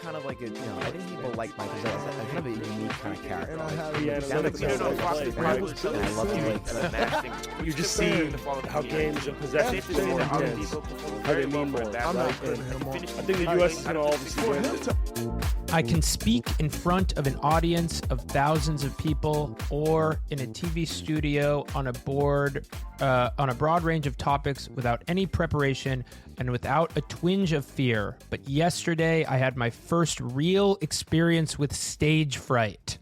kind of like a, I think people like Mike because I'm kind of a unique kind of character. And I have I love to you just see how games and possessions are more intense, how they mean more. I think the U.S. is going to obviously win. I can speak in front of an audience of thousands of people or in a TV studio on a broad range of topics without any preparation and without a twinge of fear. But yesterday I had my first real experience with stage fright.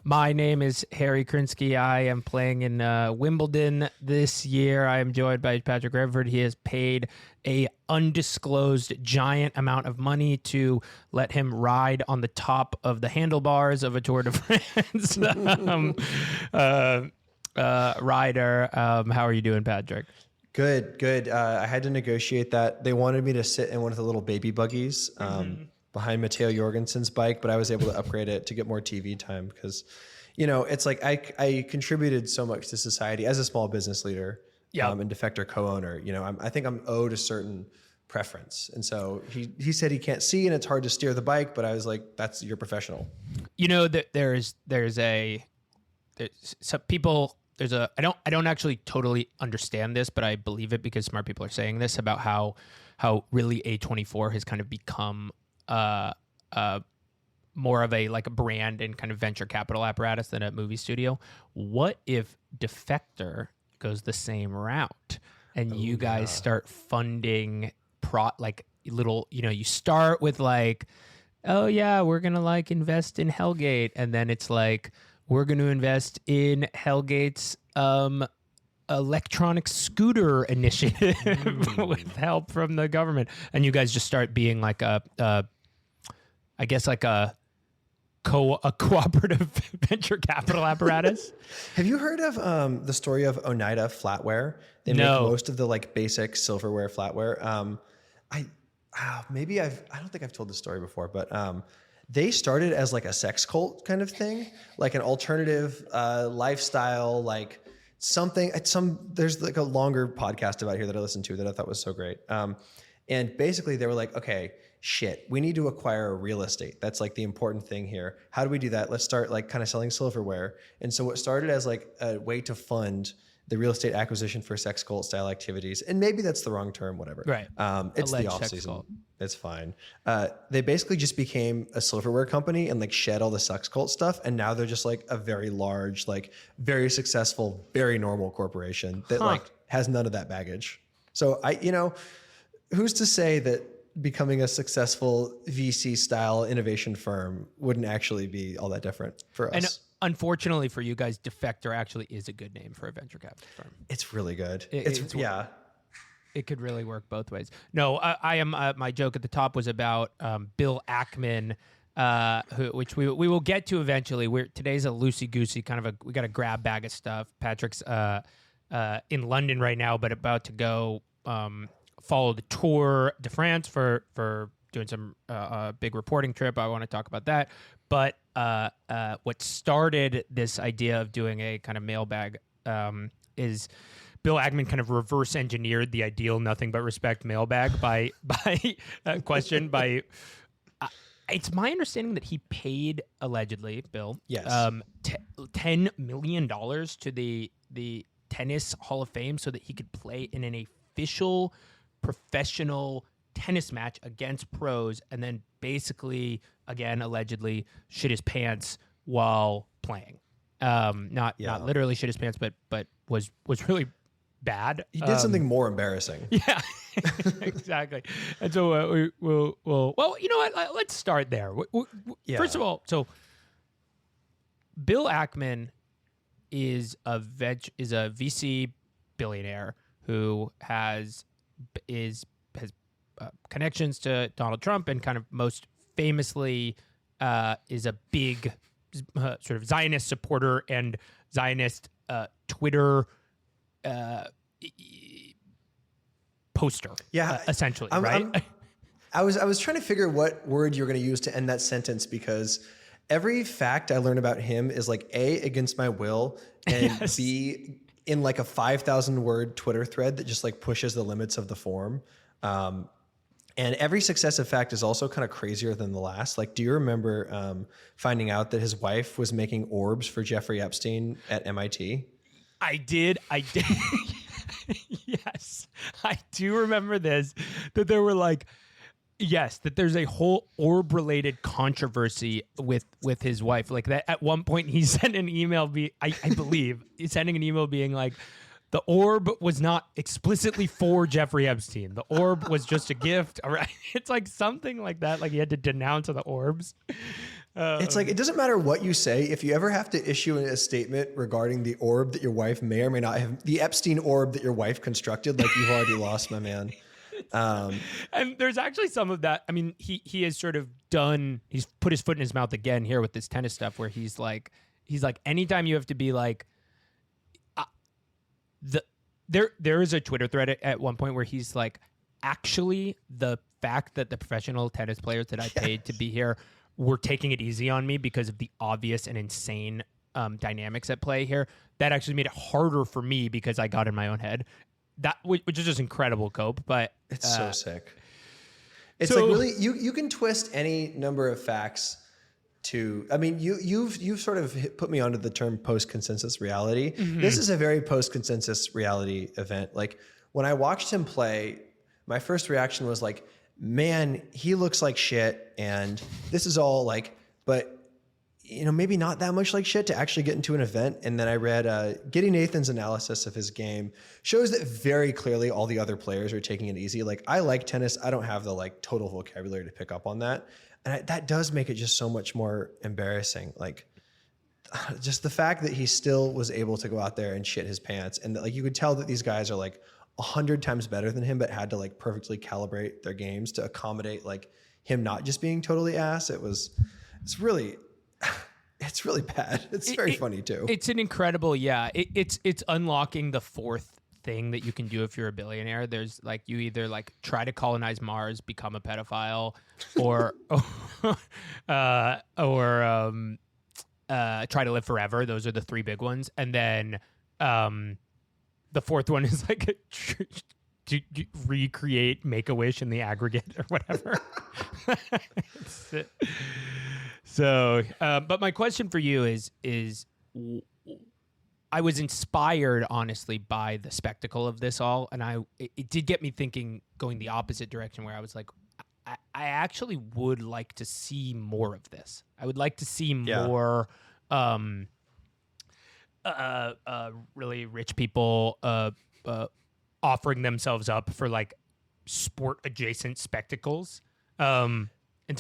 My name is Harry Krinsky. I am playing in Wimbledon this year. I am joined by Patrick Redford. He has paid a undisclosed giant amount of money to let him ride on the top of the handlebars of a Tour de France rider. How are you doing, Patrick? Good. I had to negotiate that. They wanted me to sit in one of the little baby buggies behind Matteo Jorgensen's bike, but I was able to upgrade it to get more TV time because, it's like I contributed so much to society as a small business leader and Defector co-owner. I think I'm owed a certain preference. And so he said he can't see and it's hard to steer the bike, but I was like, you're professional. There's some people. I don't actually totally understand this, but I believe it because smart people are saying this about how really A24 has kind of become more of a brand and kind of venture capital apparatus than a movie studio. What if Defector goes the same route and you guys start funding you start with oh yeah, we're gonna invest in Hellgate, and then it's we're going to invest in Hellgate's electronic scooter initiative with help from the government. And you guys just start being a cooperative venture capital apparatus. Have you heard of the story of Oneida Flatware? They make most of the basic silverware flatware. I don't think I've told this story before, but they started as a sex cult kind of thing, an alternative lifestyle, something. There's a longer podcast about here that I listened to that I thought was so great. And basically they were okay, shit, we need to acquire real estate. That's the important thing here. How do we do that? Let's start kind of selling silverware. And so what started as a way to fund the real estate acquisition for sex cult style activities, and maybe that's the wrong term, whatever. Right. It's the off season. It's fine. They basically just became a silverware company and shed all the sex cult stuff. And now they're just a very large, very successful, very normal corporation that has none of that baggage. So who's to say that becoming a successful VC style innovation firm wouldn't actually be all that different for us? And unfortunately for you guys, Defector actually is a good name for a venture capital firm. It's really good. It could really work both ways. No, I am. My joke at the top was about Bill Ackman, which we will get to eventually. Today's a loosey goosey kind of we got a grab bag of stuff. Patrick's in London right now, but about to go follow the Tour de France for doing some big reporting trip. I want to talk about that. But what started this idea of doing a kind of mailbag is Bill Ackman kind of reverse engineered the ideal nothing but respect mailbag by it's my understanding that he paid allegedly, Bill, $10 million to the Tennis Hall of Fame so that he could play in an official professional tennis match against pros, and then basically, again, allegedly shit his pants while playing. Not literally shit his pants, but was really bad. He did something more embarrassing. Yeah, exactly. And so we'll you know what? Let's start there. First of all, so Bill Ackman is a VC billionaire who has connections to Donald Trump, and kind of most famously is a big sort of Zionist supporter and Zionist Twitter poster. Essentially, right? I was trying to figure what word you're going to use to end that sentence, because every fact I learn about him is A, against my will, and B, in a 5,000 word Twitter thread that just pushes the limits of the form. And every successive fact is also kind of crazier than the last. Like, do you remember finding out that his wife was making orbs for Jeffrey Epstein at MIT? I did. Yes, I do remember this, that there were like, yes, that there's a whole orb related controversy with his wife. Like that at one point he sent an email, I believe he's sending an email being like, the orb was not explicitly for Jeffrey Epstein. The orb was just a gift. All right. It's like something like that. Like he had to denounce the orbs. It's like, it doesn't matter what you say. If you ever have to issue a statement regarding the orb that your wife may or may not have, the Epstein orb that your wife constructed, like you've already lost, my man. And there's actually some of that. I mean, he has sort of he's put his foot in his mouth again here with this tennis stuff where he's like, anytime you have to be like, there is a Twitter thread at one point where he's like, actually, the fact that the professional tennis players that I paid to be here were taking it easy on me because of the obvious and insane dynamics at play here, that actually made it harder for me because I got in my own head. That which is just incredible, Cope. But it's so sick. It's like really you can twist any number of facts to, I mean, you've sort of put me onto the term post-consensus reality. Mm-hmm. This is a very post-consensus reality event. Like when I watched him play, my first reaction was like, man, he looks like shit. And this is all like, but you know, maybe not that much like shit to actually get into an event. And then I read Giddy Nathan's analysis of his game shows that very clearly all the other players are taking it easy. Like I like tennis. I don't have the like total vocabulary to pick up on that. And that does make it just so much more embarrassing. Like just the fact that he still was able to go out there and shit his pants. And that, like, you could tell that these guys are like 100 times better than him, but had to like perfectly calibrate their games to accommodate like him not just being totally ass. It's really bad. It's very funny too. It's an incredible, it's unlocking the fourth thing that you can do if you're a billionaire. There's like, you either like try to colonize Mars, become a pedophile, or try to live forever. Those are the three big ones. And then the fourth one is like to recreate Make-A-Wish in the aggregate or whatever. So, but my question for you is I was inspired, honestly, by the spectacle of this all. And it did get me thinking, going the opposite direction, where I was like, I actually would like to see more of this. I would like to see more really rich people offering themselves up for like sport adjacent spectacles. Do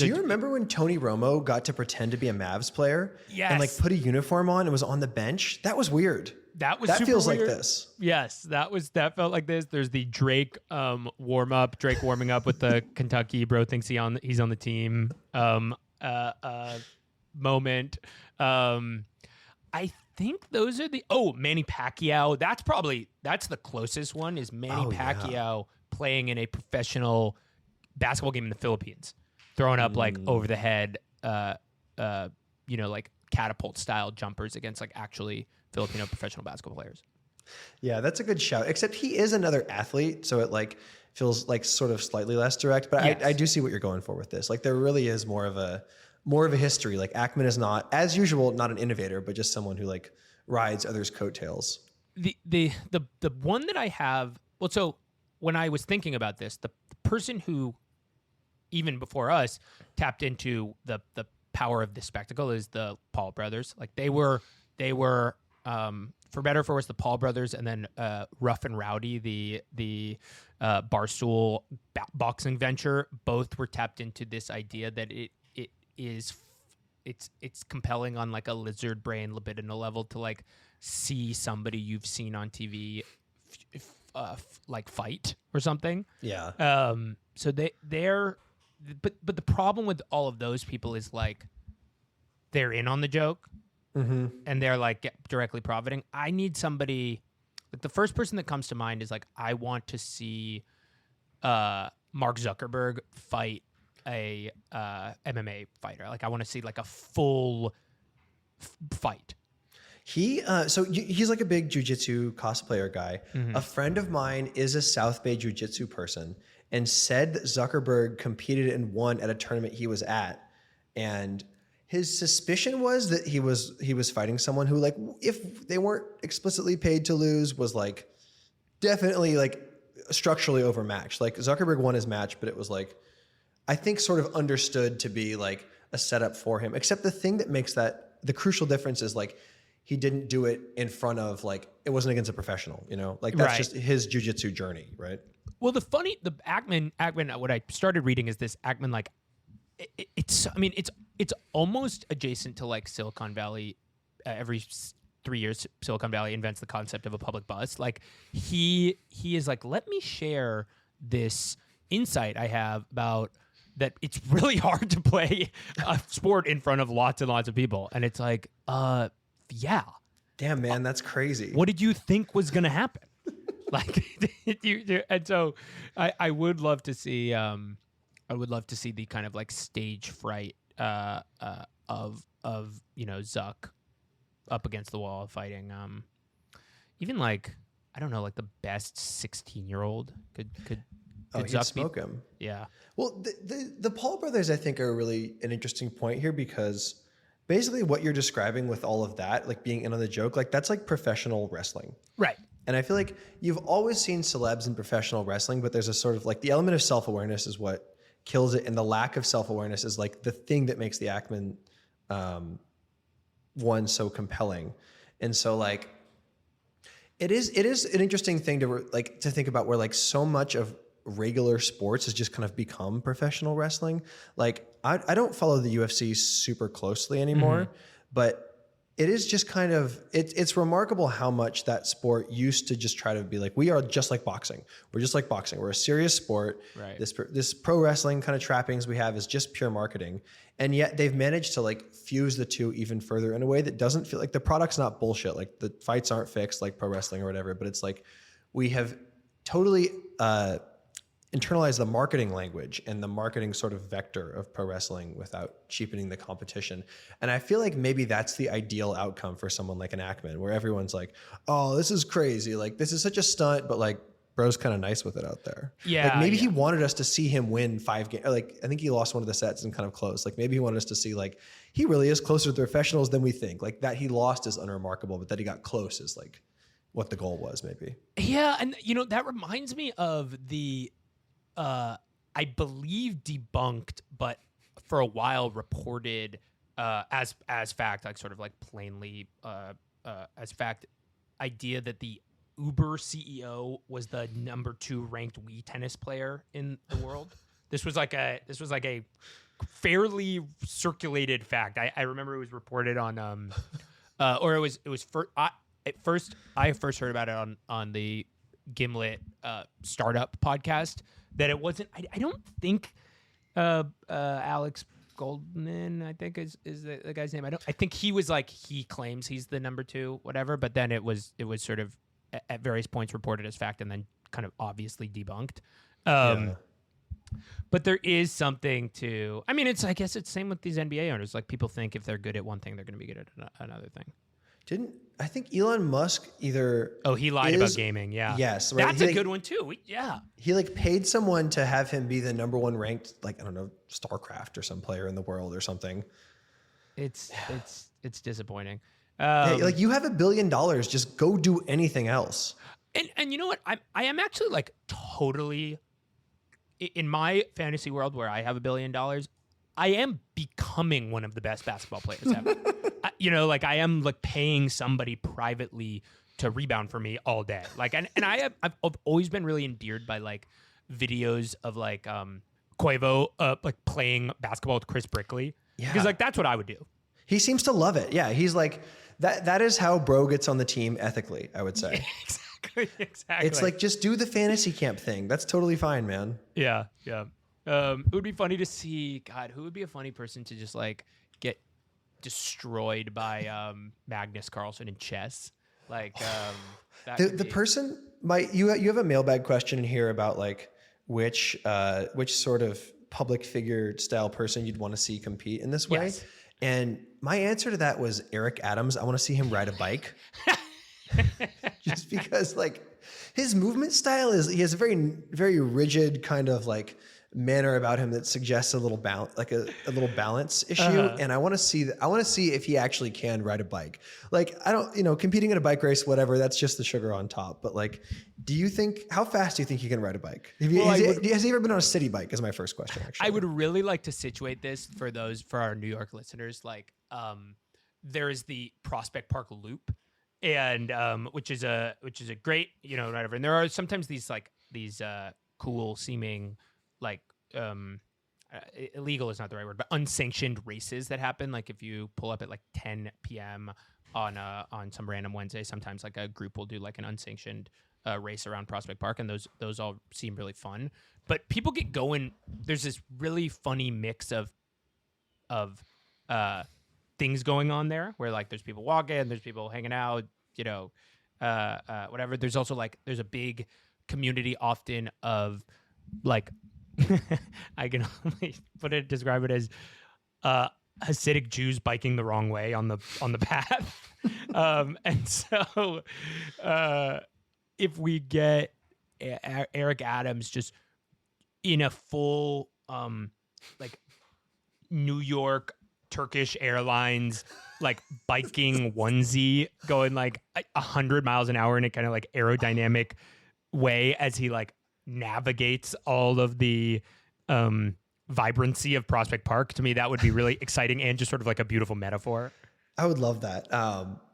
you remember when Tony Romo got to pretend to be a Mavs player? Yes. And like put a uniform on and was on the bench? That was weird. That super feels weird. Like this. Yes, that felt like this. There's the Drake warm up. Drake warming up with the Kentucky bro thinks he's on the team moment. I think those are Manny Pacquiao. That's the closest one. Is Manny Pacquiao playing in a professional basketball game in the Philippines, throwing up like over the head, like catapult style jumpers against like actually Filipino professional basketball players. Yeah, that's a good shout. Except he is another athlete, so it like feels like sort of slightly less direct. But yes. I do see what you're going for with this. Like there really is more of a history. Like Ackman is not, as usual, not an innovator, but just someone who like rides others' coattails. The one that I have. Well, so when I was thinking about this, the person who even before us tapped into the power of this spectacle is the Paul brothers. Like they were for better or for worse, the Paul brothers, and then Rough and Rowdy, the Barstool boxing venture, both were tapped into this idea that it's compelling on like a lizard brain libidinal level to like see somebody you've seen on TV like fight or something. Yeah. So they're but the problem with all of those people is like they're in on the joke. Mm-hmm. And they're like directly profiting. I need somebody, like the first person that comes to mind is like, I want to see Mark Zuckerberg fight a MMA fighter. Like I want to see like a full fight. He's like a big jiu-jitsu cosplayer guy. Mm-hmm. A friend of mine is a South Bay jiu-jitsu person. and said that Zuckerberg competed and won at a tournament he was at. And his suspicion was that he was fighting someone who, like, if they weren't explicitly paid to lose, was like definitely like structurally overmatched. Like Zuckerberg won his match, but it was like, I think sort of understood to be like a setup for him. Except the thing that makes that the crucial difference is like he didn't do it in front of, like, it wasn't against a professional, you know? Like that's just his jiu-jitsu journey, right? Well, the Ackman, what I started reading is this Ackman, like, it's almost adjacent to like Silicon Valley. Every 3 years, Silicon Valley invents the concept of a public bus. Like he is like, let me share this insight I have about that. It's really hard to play a sport in front of lots and lots of people, and it's like, yeah, damn man, that's crazy. What did you think was gonna happen? Like, and so I would love to see. I would love to see the kind of like stage fright of Zuck up against the wall fighting. Even like, I don't know, like the best 16-year-old could Zuck smoke him. Yeah. Well, the Paul brothers, I think, are really an interesting point here, because basically what you're describing with all of that, like being in on the joke, like that's like professional wrestling. Right. And I feel like you've always seen celebs in professional wrestling, but there's a sort of like the element of self-awareness is what kills it, and the lack of self-awareness is like the thing that makes the Ackman one so compelling. And so like it is an interesting thing to think about, where like so much of regular sports has just kind of become professional wrestling. Like I don't follow the UFC super closely anymore, but it is just kind of, it's remarkable how much that sport used to just try to be like, we are just like boxing. We're just like boxing. We're a serious sport. Right. This pro wrestling kind of trappings we have is just pure marketing. And yet they've managed to like fuse the two even further in a way that doesn't feel like the product's not bullshit. Like the fights aren't fixed like pro wrestling or whatever, but it's like we have totally internalize the marketing language and the marketing sort of vector of pro wrestling without cheapening the competition. And I feel like maybe that's the ideal outcome for someone like an Ackman, where everyone's like, oh, this is crazy. Like, this is such a stunt, but like, bro's kind of nice with it out there. Yeah. Like maybe he wanted us to see him win 5 games. Like, I think he lost one of the sets and kind of close. Like maybe he wanted us to see like, he really is closer to the professionals than we think. Like that he lost is unremarkable, but that he got close is like what the goal was maybe. Yeah. And that reminds me of the, I believe debunked, but for a while reported as fact, like sort of like plainly as fact, idea that the Uber CEO was the number 2 ranked Wii tennis player in the world. This was like a fairly circulated fact. I remember it was reported on or it was I first heard about it on the Gimlet startup podcast. That it wasn't. I don't think Alex Goldman, I think is the guy's name. I think he was like, he claims he's the number 2, whatever. But then it was sort of at various points reported as fact and then kind of obviously debunked. But there is something to. I mean, I guess it's same with these NBA owners. Like people think if they're good at one thing, they're going to be good at another thing. I think Elon Musk either... Oh, he lied about gaming, yeah. Yes. Right? That's a good one, too. Yeah. He, like, paid someone to have him be the number 1 ranked, like, I don't know, StarCraft or some player in the world or something. It's disappointing. Yeah, like, you have $1 billion. Just go do anything else. And you know what? I am actually, like, totally... In my fantasy world where I have $1 billion... I am becoming one of the best basketball players ever. Like I am like paying somebody privately to rebound for me all day. Like, and I've always been really endeared by like videos of like Quavo like playing basketball with Chris Brickley. Yeah. Because like that's what I would do. He seems to love it. Yeah, he's like that is how bro gets on the team ethically, I would say. Exactly. It's like just do the fantasy camp thing. That's totally fine, man. Yeah. It would be funny to see, God, who would be a funny person to just like get destroyed by Magnus Carlsen in chess? Like the person you have a mailbag question in here about like which sort of public figure style person you'd want to see compete in this way. Yes. And my answer to that was Eric Adams. I want to see him ride a bike. Just because like His movement style he has a very, very rigid kind of like manner about him that suggests a little balance, like a little balance issue. And I want to see that. I want to see if he actually can ride a bike. Like, I don't, competing in a bike race, whatever, that's just the sugar on top. But like, how fast do you think he can ride a bike? Has he ever been on a city bike is my first question, actually. I would really like to situate this for our New York listeners. Like, there is the Prospect Park Loop, and which is a great, whatever. And there are sometimes these cool seeming, like, illegal is not the right word, but unsanctioned races that happen. Like if you pull up at like 10 p.m. on some random Wednesday, sometimes like a group will do like an unsanctioned race around Prospect Park, and those all seem really fun. But people get going. There's this really funny mix of things going on there, where like there's people walking, there's people hanging out, whatever. There's also there's a big community often of like. I can only describe it as Hasidic Jews biking the wrong way on the path. And so if we get Eric Adams just in a full like New York Turkish Airlines like biking onesie going like 100 miles an hour in a kind of like aerodynamic way as he like navigates all of the vibrancy of Prospect Park, to me that would be really exciting and just sort of like a beautiful metaphor. I would love that.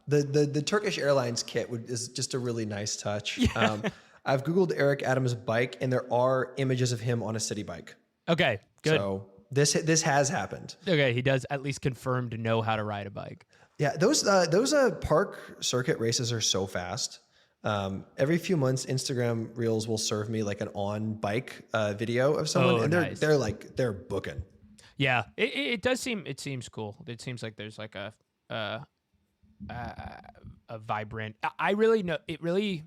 The Turkish Airlines kit is just a really nice touch. Yeah. I've Googled Eric Adams bike, and there are images of him on a city bike. Okay, good. So this has happened. Okay, he does at least confirm to know how to ride a bike. Yeah, those park circuit races are so fast. Every few months, Instagram Reels will serve me like an on bike video of someone, and they're booking. Yeah, it does seem cool. It seems like there's like a vibrant. I really know it really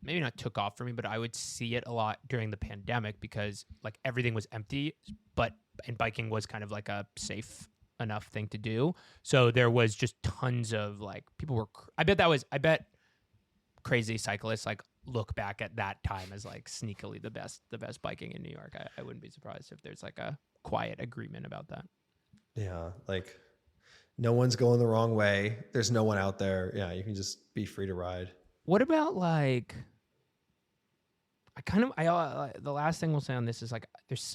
maybe not took off for me, but I would see it a lot during the pandemic because like everything was empty, and biking was kind of like a safe enough thing to do. So there was just tons of like people were. I bet crazy cyclists like look back at that time as like sneakily the best biking in New York. I wouldn't be surprised if there's like a quiet agreement about that. Yeah, like no one's going the wrong way. There's no one out there. Yeah, you can just be free to ride. What about like the last thing we'll say on this is like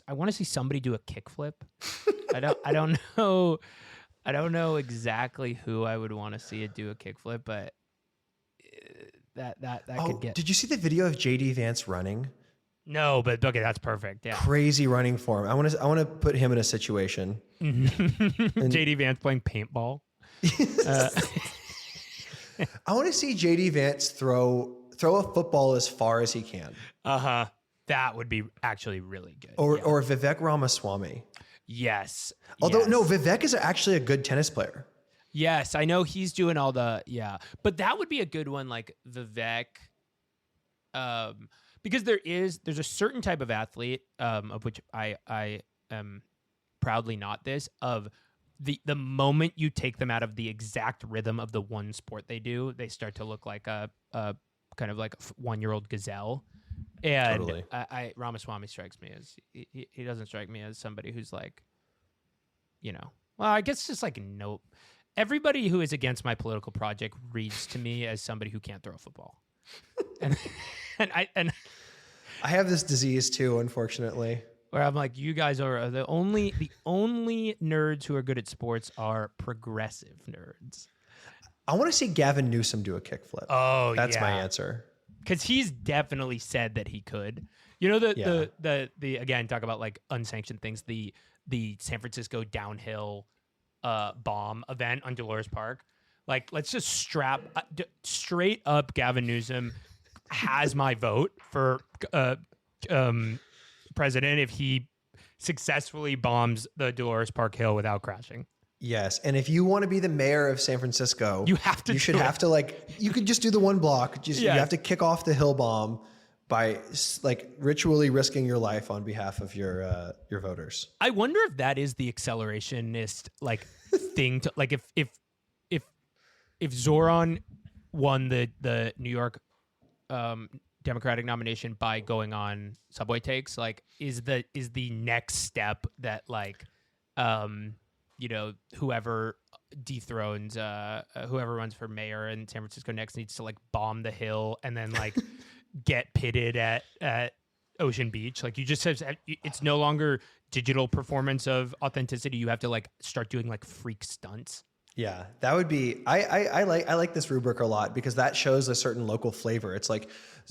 I want to see somebody do a kickflip. I don't know exactly who I would want to see it do a kickflip, but that could get. Did you see the video of JD Vance running? No, but okay, that's perfect. Yeah, crazy running form. I want to put him in a situation. JD Vance playing paintball. I want to see JD Vance throw a football as far as he can. That would be actually really good. Or Vivek Ramaswamy. Yes. Although no, Vivek is actually a good tennis player. Yes, I know he's doing all the but that would be a good one, like Vivek, because there's a certain type of athlete, of which I am proudly not this, of the moment you take them out of the exact rhythm of the one sport they do, they start to look like a kind of like a 1-year-old gazelle. And totally. Ramaswamy strikes me as he doesn't strike me as somebody who's like, well, I guess just like no. Everybody who is against my political project reads to me as somebody who can't throw a football. and I have this disease too, unfortunately. Where I'm like, you guys are the only nerds who are good at sports are progressive nerds. I want to see Gavin Newsom do a kickflip. Oh, that's my answer. Because he's definitely said that he could. The again, talk about like unsanctioned things. The San Francisco downhill bomb event on Dolores Park. Like, let's just strap straight up. Gavin Newsom has my vote for president if he successfully bombs the Dolores Park Hill without crashing. Yes, and if you want to be the mayor of San Francisco, you should like you could just do the one block. You have to kick off the hill bomb by like ritually risking your life on behalf of your voters. I wonder if that is the accelerationist like thing to like if Zoran won the New York Democratic nomination by going on Subway Takes, like is the next step that like whoever dethrones whoever runs for mayor in San Francisco next needs to like bomb the Hill and then like get pitted at Ocean Beach. Like you just have, it's no longer digital performance of authenticity. You have to like start doing like freak stunts. Yeah, that would be. I like this rubric a lot because that shows a certain local flavor. It's like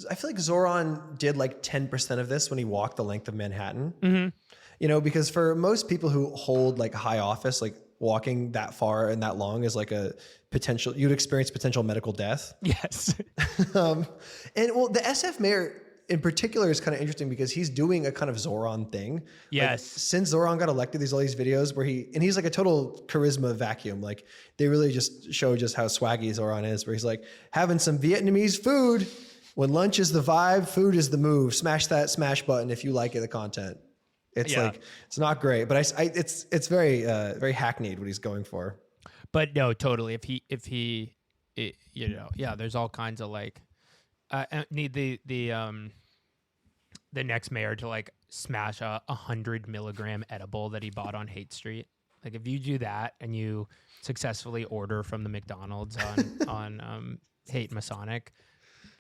I feel like Zoran did like 10% of this when he walked the length of Manhattan. Mm-hmm. You know, because for most people who hold like high office, like walking that far and that long is like a potential. You'd experience potential medical death. Yes. And well, the SF mayor in particular is kind of interesting because he's doing a kind of Zoran thing. Yes. Like, since Zoran got elected, there's all these videos where he's like a total charisma vacuum. Like they really just show just how swaggy Zoran is, where he's like having some Vietnamese food. When lunch is the vibe, food is the move. Smash that smash button if you like it, the content. It's like, it's not great, but it's very, very hackneyed what he's going for. But no, totally. If he, there's all kinds of like, need the next mayor to like smash a 100 milligram edible that he bought on Hate Street. Like if you do that and you successfully order from the McDonald's on Hate Masonic,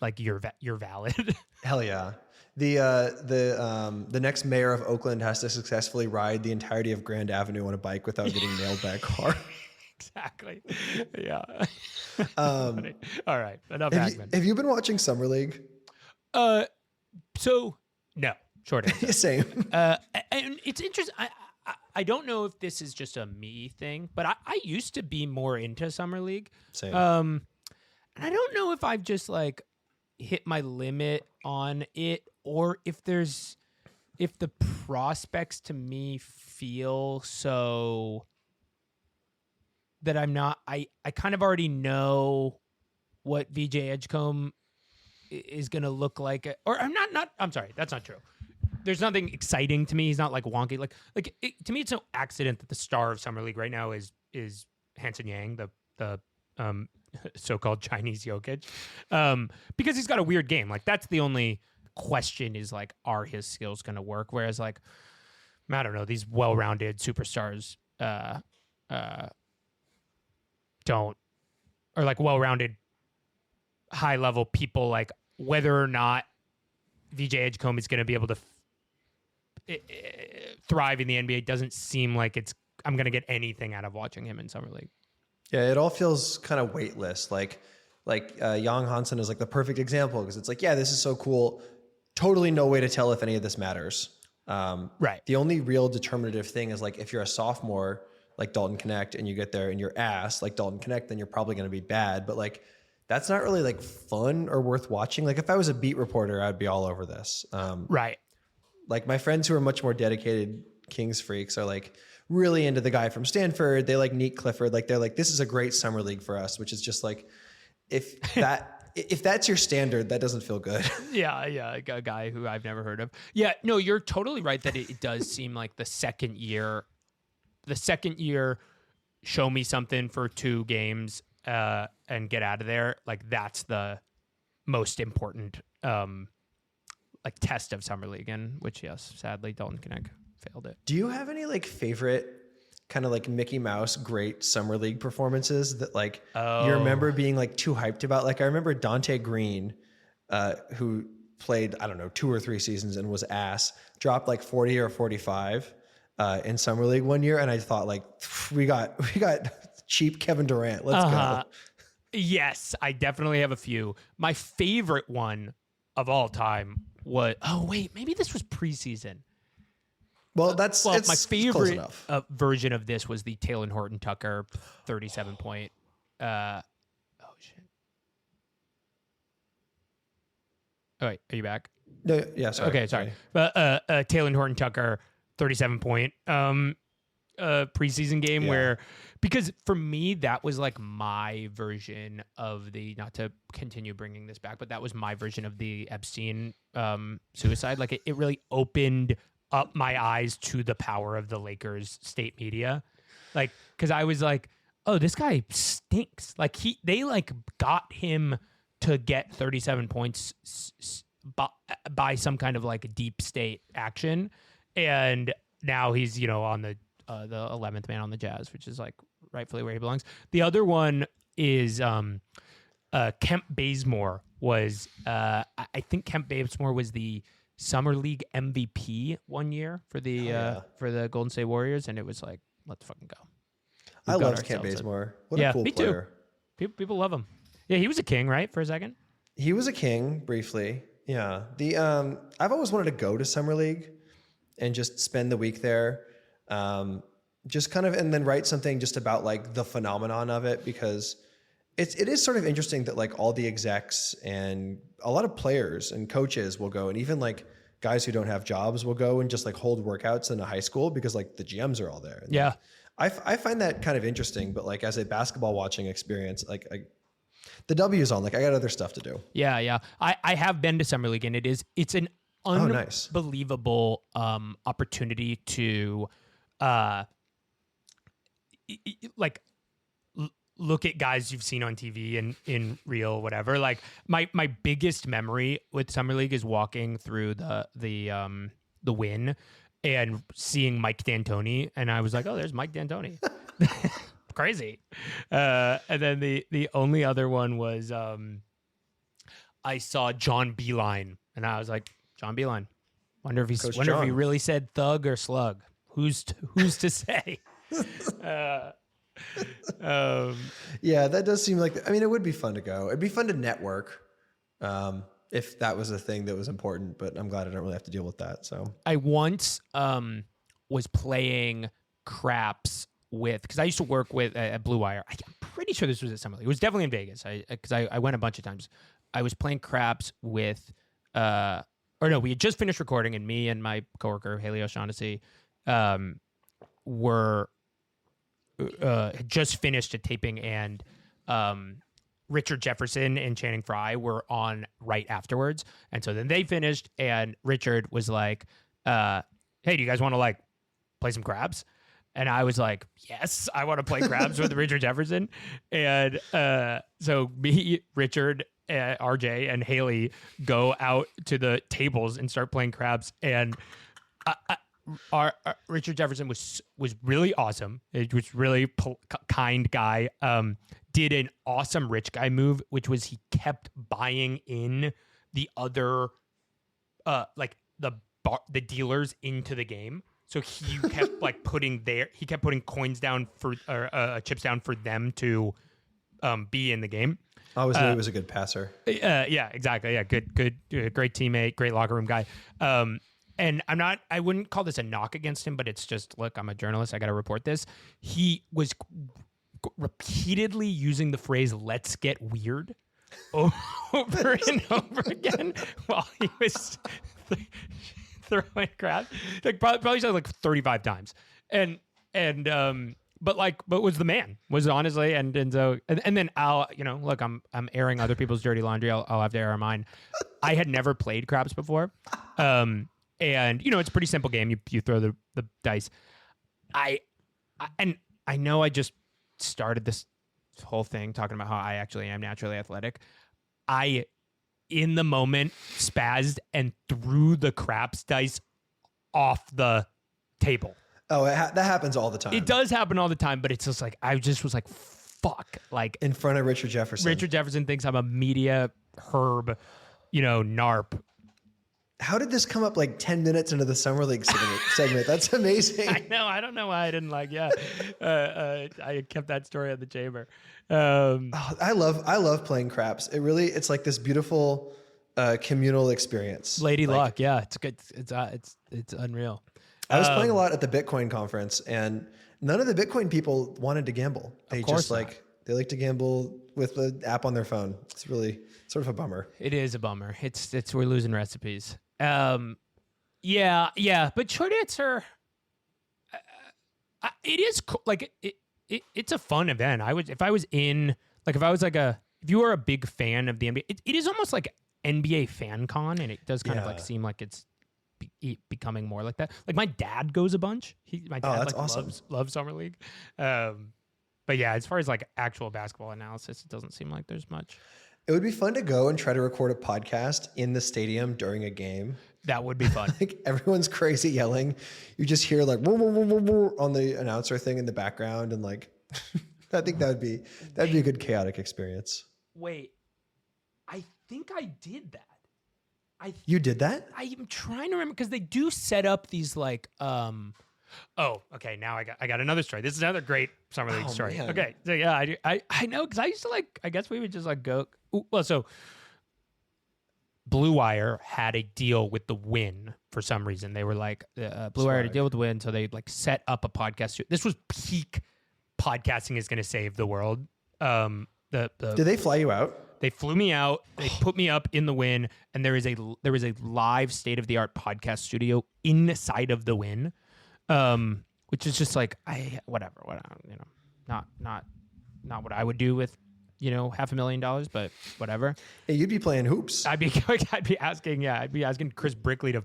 like you're valid. Hell yeah. The next mayor of Oakland has to successfully ride the entirety of Grand Avenue on a bike without getting nailed by a car. Exactly. Yeah. All right. Enough Ackman. Have you been watching Summer League? So no. Short answer. Same. And it's interesting. I don't know if this is just a me thing, but I used to be more into Summer League. Same. And I don't know if I've just like hit my limit on it or if the prospects to me feel so that I'm not, I kind of already know what VJ Edgecombe is going to look like, or I'm not, I'm sorry, that's not true. There's nothing exciting to me. He's not like wonky. To me, it's no accident that the star of Summer League right now is Hansen Yang, the so-called Chinese Jokic, because he's got a weird game. Like that's the only question is like, are his skills going to work? Whereas like, I don't know, these well-rounded superstars don't, or like well-rounded high-level people, like whether or not VJ Edgecombe is going to be able to thrive in the NBA doesn't seem like I'm going to get anything out of watching him in Summer League. Yeah, it all feels kind of weightless. Like Jan Hansen is like the perfect example because it's like, yeah, this is so cool. Totally no way to tell if any of this matters. Right. The only real determinative thing is like if you're a sophomore like Dalton Connect and you get there and you're ass like Dalton Connect, then you're probably going to be bad. But like that's not really like fun or worth watching. Like if I was a beat reporter, I'd be all over this. Right. Like my friends who are much more dedicated Kings freaks are like really into the guy from Stanford. They like Neat Clifford. Like they're like, this is a great summer league for us, which is just like, if that's your standard, that doesn't feel good. Yeah. A guy who I've never heard of. Yeah, no, you're totally right that it does seem like the second year, show me something for 2 games and get out of there. Like that's the most important like test of Summer League, and which yes, sadly Dalton Connect failed it. Do you have any like favorite kind of like Mickey Mouse great Summer League performances that like you remember being like too hyped about? Like I remember Dante Green, who played, I don't know, 2 or 3 seasons and was ass, dropped like 40 or 45 in Summer League one year. And I thought like, we got cheap Kevin Durant. Let's go. Yes, I definitely have a few. My favorite one of all time was, maybe this was preseason. Well, it's my favorite version of this was the Taylor Horton Tucker 37 point. Oh shit! Oh wait, are you back? No, yeah, sorry. Okay, sorry. But Taylor Horton Tucker 37 point preseason game where, because for me that was like my version of the, not to continue bringing this back, but that was my version of the Epstein suicide. Like it really opened up my eyes to the power of the Lakers state media. Like, cause I was like, oh, this guy stinks. Like they like got him to get 37 points by some kind of like deep state action, and now he's on the 11th man on the Jazz, which is like rightfully where he belongs. The other one is Kemp Bazemore was I think Kemp Bazemore was the Summer League MVP one year for the Golden State Warriors, and it was like, let's fucking go. I love Kemp Bazemore. What a cool player. Too. People love him. Yeah, he was a king, right, for a second? He was a king briefly. Yeah. I've always wanted to go to Summer League and just spend the week there. Just kind of, and then write something just about like the phenomenon of it, because it is sort of interesting that like all the execs and a lot of players and coaches will go, and even like guys who don't have jobs will go and just like hold workouts in a high school because like the GMs are all there. And, yeah. I find that kind of interesting, but like as a basketball watching experience, like the W's on, like I got other stuff to do. Yeah. I have been to Summer League, and it's an unbelievable opportunity to like look at guys you've seen on TV and in real whatever. Like my biggest memory with Summer League is walking through the Wynn and seeing Mike D'Antoni, and I was like, oh, there's Mike D'Antoni. Crazy. And then the only other one was I saw John Beeline, and I was like, John Beeline. Wonder if he really said thug or slug. Who's to say? Yeah, that does seem like, I mean, it would be fun to go. It'd be fun to network if that was a thing that was important, but I'm glad I don't really have to deal with that. So I once was playing craps with, because I used to work with at Blue Wire. I'm pretty sure this was at Summer League. It was definitely in Vegas because I went a bunch of times. I was playing craps with, we had just finished recording, and me and my coworker, Haley O'Shaughnessy, had just finished a taping, and Richard Jefferson and Channing Frye were on right afterwards. And so then they finished, and Richard was like, hey, do you guys want to like play some craps? And I was like, yes, I want to play craps with Richard Jefferson. And so me, Richard, RJ, and Haley go out to the tables and start playing craps. And our Richard Jefferson was really awesome. It was really kind guy. Did an awesome rich guy move, which was he kept buying in the other, like the dealers into the game. So he kept like putting coins down for chips down for them to be in the game. I always knew he was a good passer. Yeah, exactly. Yeah, good, great teammate, great locker room guy. And I wouldn't call this a knock against him, but it's just, look, I'm a journalist. I got to report this. He was repeatedly using the phrase, let's get weird, over and over again while he was throwing crap. Like probably said like 35 times. But was the man, was honestly. And then I'll, look, I'm airing other people's dirty laundry. I'll have to air mine. I had never played craps before. And it's a pretty simple game. You throw the dice. I know I just started this whole thing talking about how I actually am naturally athletic. I, in the moment, spazzed and threw the craps dice off the table. Oh, that happens all the time. It does happen all the time, but it's just like, I just was like, fuck. Like, in front of Richard Jefferson. Richard Jefferson thinks I'm a media herb, NARP. How did this come up like 10 minutes into the Summer League segment? That's amazing. I know. I don't know why I didn't I kept that story in the chamber. I love playing craps. It's like this beautiful communal experience. Lady luck. Yeah. It's good. It's unreal. I was playing a lot at the Bitcoin conference, and none of the Bitcoin people wanted to gamble. They just they like to gamble with the app on their phone. It's really sort of a bummer. It is a bummer. It's we're losing recipes. Yeah. But short answer, it is cool. Like it's a fun event. If you were a big fan of the NBA, it is almost like NBA fan con, and it does kind of like seem like it's becoming more like that. Like my dad goes a bunch. My dad awesome. loves Summer League. But yeah, as far as like actual basketball analysis, it doesn't seem like there's much. It would be fun to go and try to record a podcast in the stadium during a game. That would be fun. Like everyone's crazy yelling. You just hear like on the announcer thing in the background, and like I think that'd be a good chaotic experience. Wait, I think I did that. You did that? I'm trying to remember because they do set up these like Oh, okay. Now I got another story. This is another great summer league story. Man. Okay, so yeah, I know because I used to like. I guess we would just like go. Well, so Blue Wire had a deal with the Win for some reason. They were like Blue Wire had a deal with the Win, so they like set up a podcast. This was peak podcasting is going to save the world. Did they fly you out? They flew me out. They put me up in the Win, and there is a live state of the art podcast studio inside of the Win. Which is just like whatever, not what I would do with $500,000, but whatever. Hey, you'd be playing hoops. I'd be asking Chris Brickley to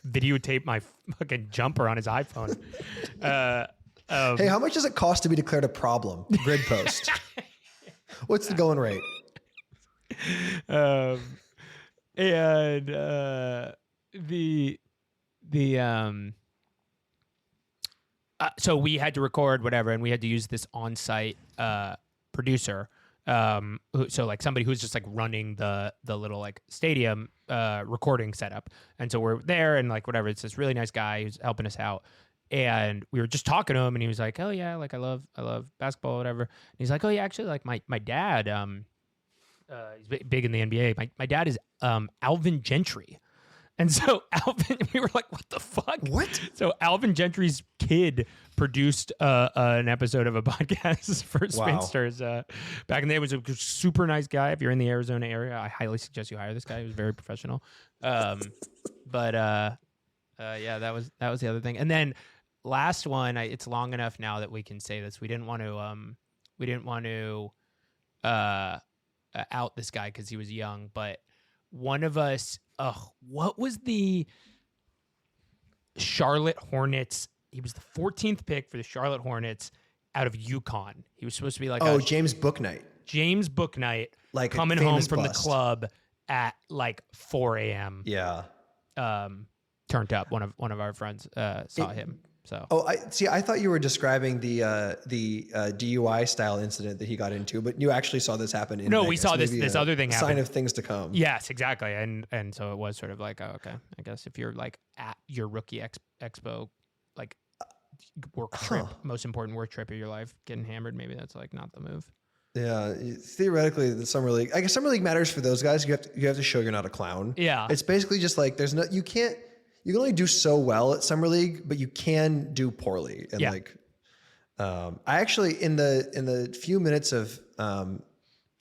videotape my fucking jumper on his iPhone. Hey, how much does it cost to be declared a problem? Grid post. What's the going rate? So we had to record whatever, and we had to use this on-site producer. So like somebody who's just like running the little like stadium recording setup. And so we're there, and like whatever, it's this really nice guy who's helping us out. And we were just talking to him, and he was like, "Oh yeah, like I love basketball, whatever." And he's like, "Oh yeah, actually, like my dad, he's big in the NBA. My dad is Alvin Gentry." And so Alvin, we were like, "What the fuck?" What? So Alvin Gentry's kid produced an episode of a podcast for Spinsters. Back in the day, was a super nice guy. If you're in the Arizona area, I highly suggest you hire this guy. He was very professional. Yeah, that was the other thing. And then last one, it's long enough now that we can say this. We didn't want to out this guy because he was young, but one of us. What was the Charlotte Hornets? He was the 14th pick for the Charlotte Hornets out of UConn. He was supposed to be like James Bouknight. James Bouknight, like coming home from the club at like 4 a.m. Yeah. Turned up. One of our friends saw him. So. I thought you were describing the DUI style incident that he got into, but you actually saw this happen. No, Vegas. we saw this other thing happen. Sign of things to come. Yes, exactly. And so it was sort of like, oh, okay, I guess if you're like at your rookie expo, like work trip, most important work trip of your life, getting hammered, maybe that's like not the move. Yeah, theoretically, the summer league. I guess summer league matters for those guys. You have to show you're not a clown. Yeah, it's basically just like you can only do so well at summer league, but you can do poorly. And I actually in the few minutes of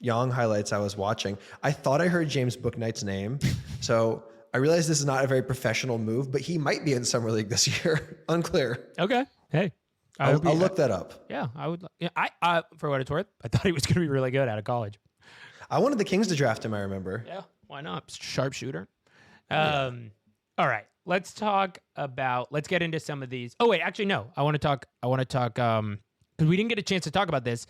Yang highlights I was watching, I thought I heard James Bouknight's name, so I realized this is not a very professional move, but he might be in summer league this year. Unclear. Okay. Hey, I'll look that up. Yeah, I would. Yeah, I for what it's worth, I thought he was going to be really good out of college. I wanted the Kings to draft him. I remember. Yeah, why not? Sharpshooter. All right. Let's get into some of these. Oh wait, actually no. I want to talk because we didn't get a chance to talk about this.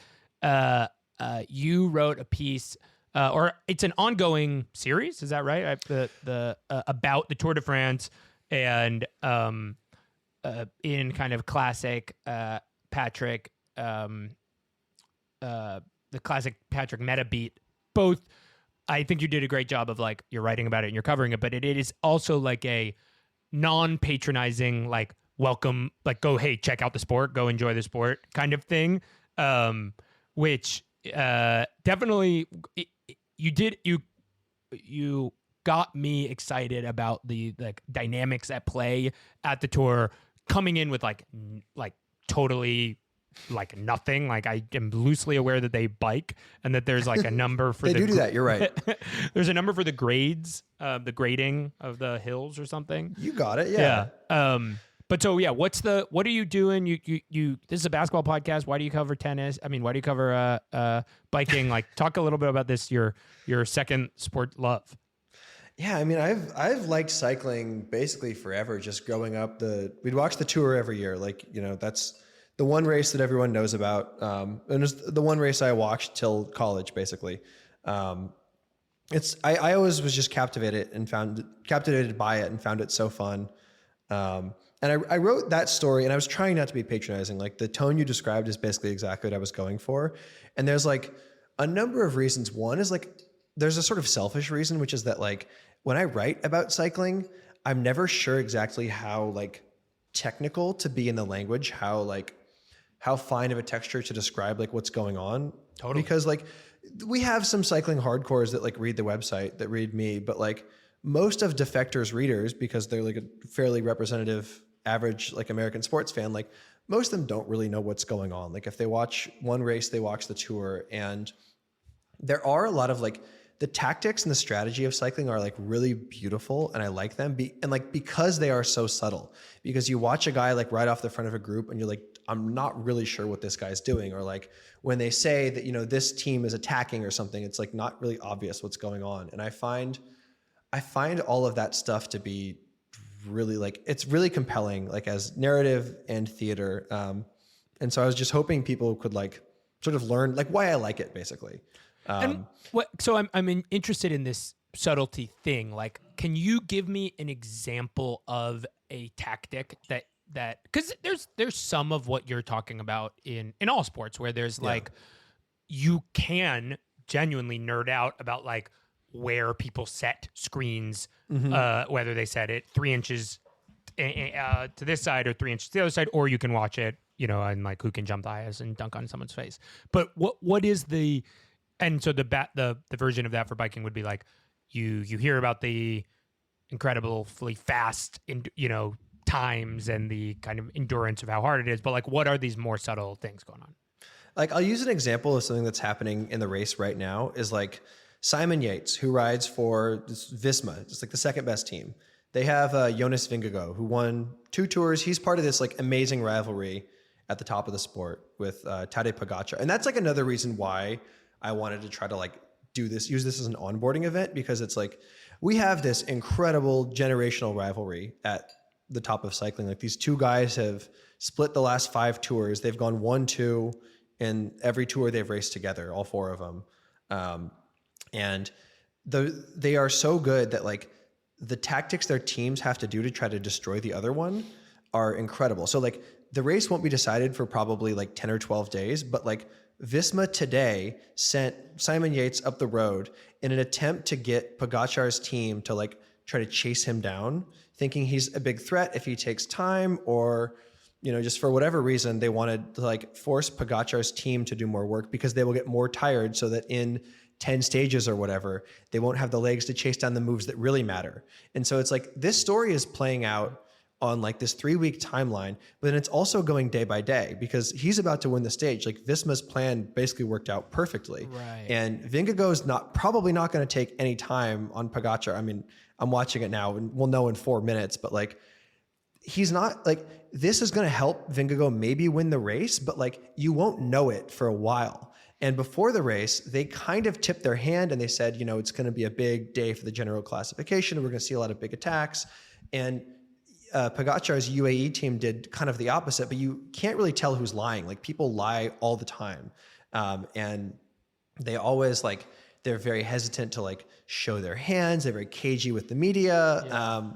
You wrote a piece or it's an ongoing series, is that right? About the Tour de France and in kind of classic Patrick the classic Patrick meta beat. Both I think you did a great job of like you're writing about it and you're covering it, but it is also like a non-patronizing, like welcome, like go, hey, check out the sport, go enjoy the sport kind of thing. Which definitely you got me excited about the like dynamics at play at the tour, coming in with like totally like nothing. Like I am loosely aware that they bike and that there's like a number for they do that. You're right. There's a number for the grades, the grading of the hills or something. You got it. Yeah. But so yeah, what are you doing? You this is a basketball podcast. Why do you cover tennis? I mean, why do you cover biking? Like talk a little bit about this, your second sport love. Yeah, I mean, I've liked cycling basically forever. Just growing up, we'd watch the Tour every year. Like, that's the one race that everyone knows about. And it's the one race I watched till college, basically. I always was just captivated by it and found it so fun. And I wrote that story, and I was trying not to be patronizing. Like, the tone you described is basically exactly what I was going for. And there's like a number of reasons. One is like, there's a sort of selfish reason, which is that like when I write about cycling, I'm never sure exactly how like technical to be in the language, how fine of a texture to describe like what's going on. Totally. Because like we have some cycling hardcores that like read the website, that read me, but like most of Defector's readers, because they're like a fairly representative average like American sports fan, like most of them don't really know what's going on. Like if they watch one race, they watch the tour, and there are a lot of like the tactics and the strategy of cycling are like really beautiful, and I like them. And like because they are so subtle, because you watch a guy like right off the front of a group and you're like, I'm not really sure what this guy's doing. Or like when they say that, you know, this team is attacking or something, it's like not really obvious what's going on. And I find all of that stuff to be really like, it's really compelling, like as narrative and theater. And so I was just hoping people could like sort of learn like why I like it, basically. So I'm interested in this subtlety thing. Like, can you give me an example of a tactic that because there's some of what you're talking about in all sports where there's like, you can genuinely nerd out about like where people set screens, whether they set it 3 inches to this side or 3 inches to the other side, or you can watch it, you know, and like who can jump the highest and dunk on someone's face. But what is the, and so the version of that for biking would be like, you hear about the incredibly fast, you know, times and the kind of endurance of how hard it is, but like what are these more subtle things going on? Like I'll use an example of something that's happening in the race right now is like Simon Yates, who rides for Visma. It's like the second best team. They have Jonas Vingegaard, who won 2 tours. He's part of this like amazing rivalry at the top of the sport with Tadej Pogacar. And that's like another reason why I wanted to try to like use this as an onboarding event, because it's like we have this incredible generational rivalry at the top of cycling. Like these 2 guys have split the last 5 tours. They've gone 1-2 in every tour they've raced together, all 4 of them. And they are so good that like the tactics their teams have to do to try to destroy the other one are incredible. So like the race won't be decided for probably like 10 or 12 days, but like Visma today sent Simon Yates up the road in an attempt to get Pogacar's team to like try to chase him down, thinking he's a big threat if he takes time, or, you know, just for whatever reason, they wanted to like force Pogacar's team to do more work because they will get more tired, so that in 10 stages or whatever, they won't have the legs to chase down the moves that really matter. And so it's like this story is playing out on like this 3-week timeline, but then it's also going day by day because he's about to win the stage. Like Visma's plan basically worked out perfectly. Right. And Vingegaard's probably not going to take any time on Pogacar. I mean, I'm watching it now and we'll know in 4 minutes, but like, he's not like, this is going to help Vingegaard maybe win the race, but like you won't know it for a while. And before the race, they kind of tipped their hand and they said, you know, it's going to be a big day for the general classification. We're going to see a lot of big attacks. And Pogacar's UAE team did kind of the opposite, but you can't really tell who's lying. Like people lie all the time. And they always like, they're very hesitant to like show their hands. They're very cagey with the media. Yeah.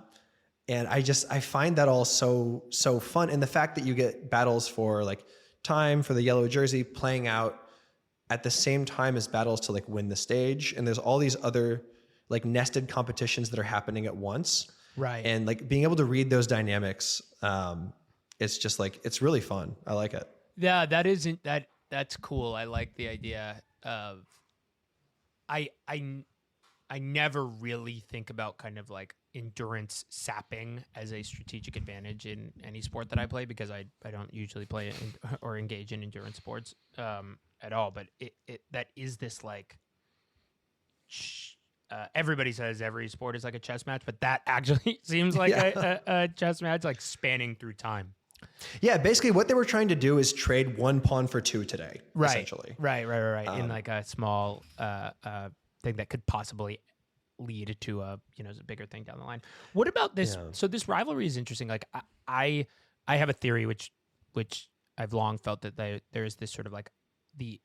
And I find that all so fun. And the fact that you get battles for like time for the yellow jersey playing out at the same time as battles to like win the stage. And there's all these other like nested competitions that are happening at once. Right. And like being able to read those dynamics, it's just like, it's really fun. I like it. Yeah, that's cool. I like the idea of, I never really think about kind of like endurance sapping as a strategic advantage in any sport that I play, because I don't usually play or engage in endurance sports at all. But it that is this like, everybody says every sport is like a chess match, but that actually seems like a chess match, like spanning through time. Yeah, basically what they were trying to do is trade 1 pawn for 2 today, essentially. Right. In like a small thing that could possibly lead to a bigger thing down the line. What about this? Yeah. So this rivalry is interesting. Like I have a theory which I've long felt that there is this sort of like the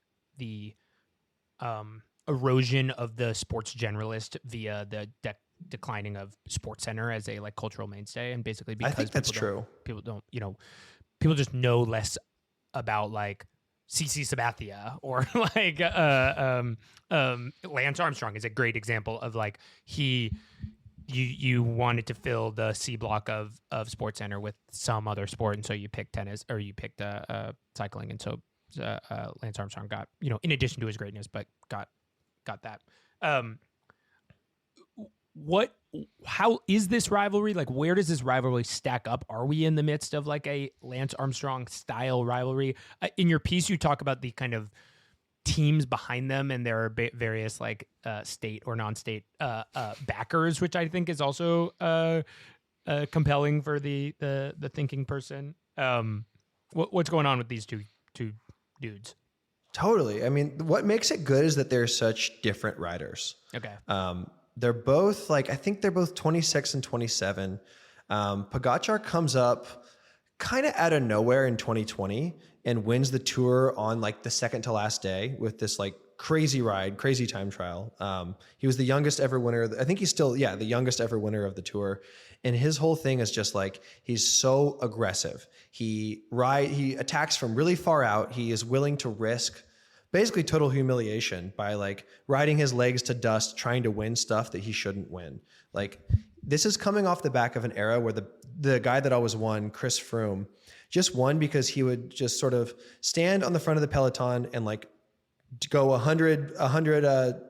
erosion of the sports generalist via the declining of SportsCenter as a like cultural mainstay, and basically because I think that's true. People don't, people just know less about like CC Sabathia or like Lance Armstrong is a great example of like you wanted to fill the C block of SportsCenter with some other sport, and so you picked tennis or you picked cycling, and so Lance Armstrong got, in addition to his greatness, but got that. How is this rivalry? Like, where does this rivalry stack up? Are we in the midst of like a Lance Armstrong style rivalry? In your piece, you talk about the kind of teams behind them, and there are various like state or non-state backers, which I think is also compelling for the thinking person. What's going on with these two dudes? Totally. I mean, what makes it good is that they're such different riders. Okay. They're both I think they're both 26 and 27. Pogačar comes up kind of out of nowhere in 2020 and wins the Tour on like the second to last day with this like crazy ride, crazy time trial. He was the youngest ever winner. I think he's still, the youngest ever winner of the Tour. And his whole thing is just like, he's so aggressive. He attacks from really far out. He is willing to risk basically total humiliation by like riding his legs to dust, trying to win stuff that he shouldn't win. Like, this is coming off the back of an era where the guy that always won, Chris Froome, just won because he would just sort of stand on the front of the peloton and like go 100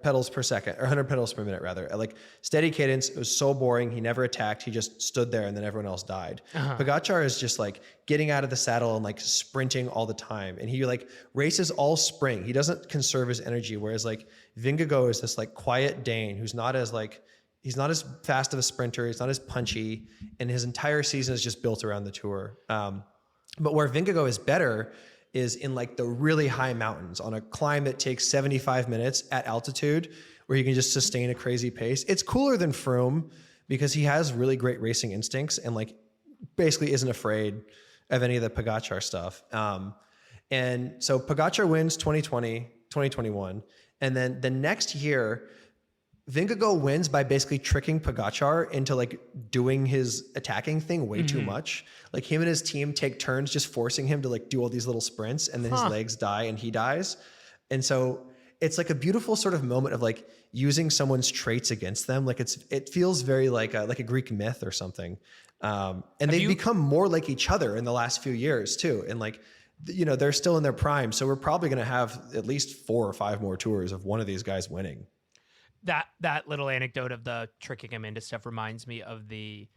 pedals per second, or 100 pedals per minute rather, at like steady cadence. It was so boring. He never attacked. He just stood there and then everyone else died. Pogačar is just like getting out of the saddle and like sprinting all the time. And he like races all spring. He doesn't conserve his energy. Whereas like Vingegaard is this like quiet Dane who's not as like, he's not as fast of a sprinter. He's not as punchy. And his entire season is just built around the Tour. But where Vingegaard is better is in like the really high mountains on a climb that takes 75 minutes at altitude where he can just sustain a crazy pace. It's cooler than Froome because he has really great racing instincts and like basically isn't afraid of any of the Pogačar stuff. And so Pogačar wins 2020, 2021. And then the next year, Vingegaard wins by basically tricking Pogačar into like doing his attacking thing way too much. Like him and his team take turns just forcing him to like do all these little sprints, and then his legs die and he dies. And so it's like a beautiful sort of moment of like using someone's traits against them. Like it feels very like a Greek myth or something. And they've become more like each other in the last few years too. And like, they're still in their prime. So we're probably going to have at least 4 or 5 more tours of one of these guys winning. That little anecdote of the tricking him into stuff reminds me of the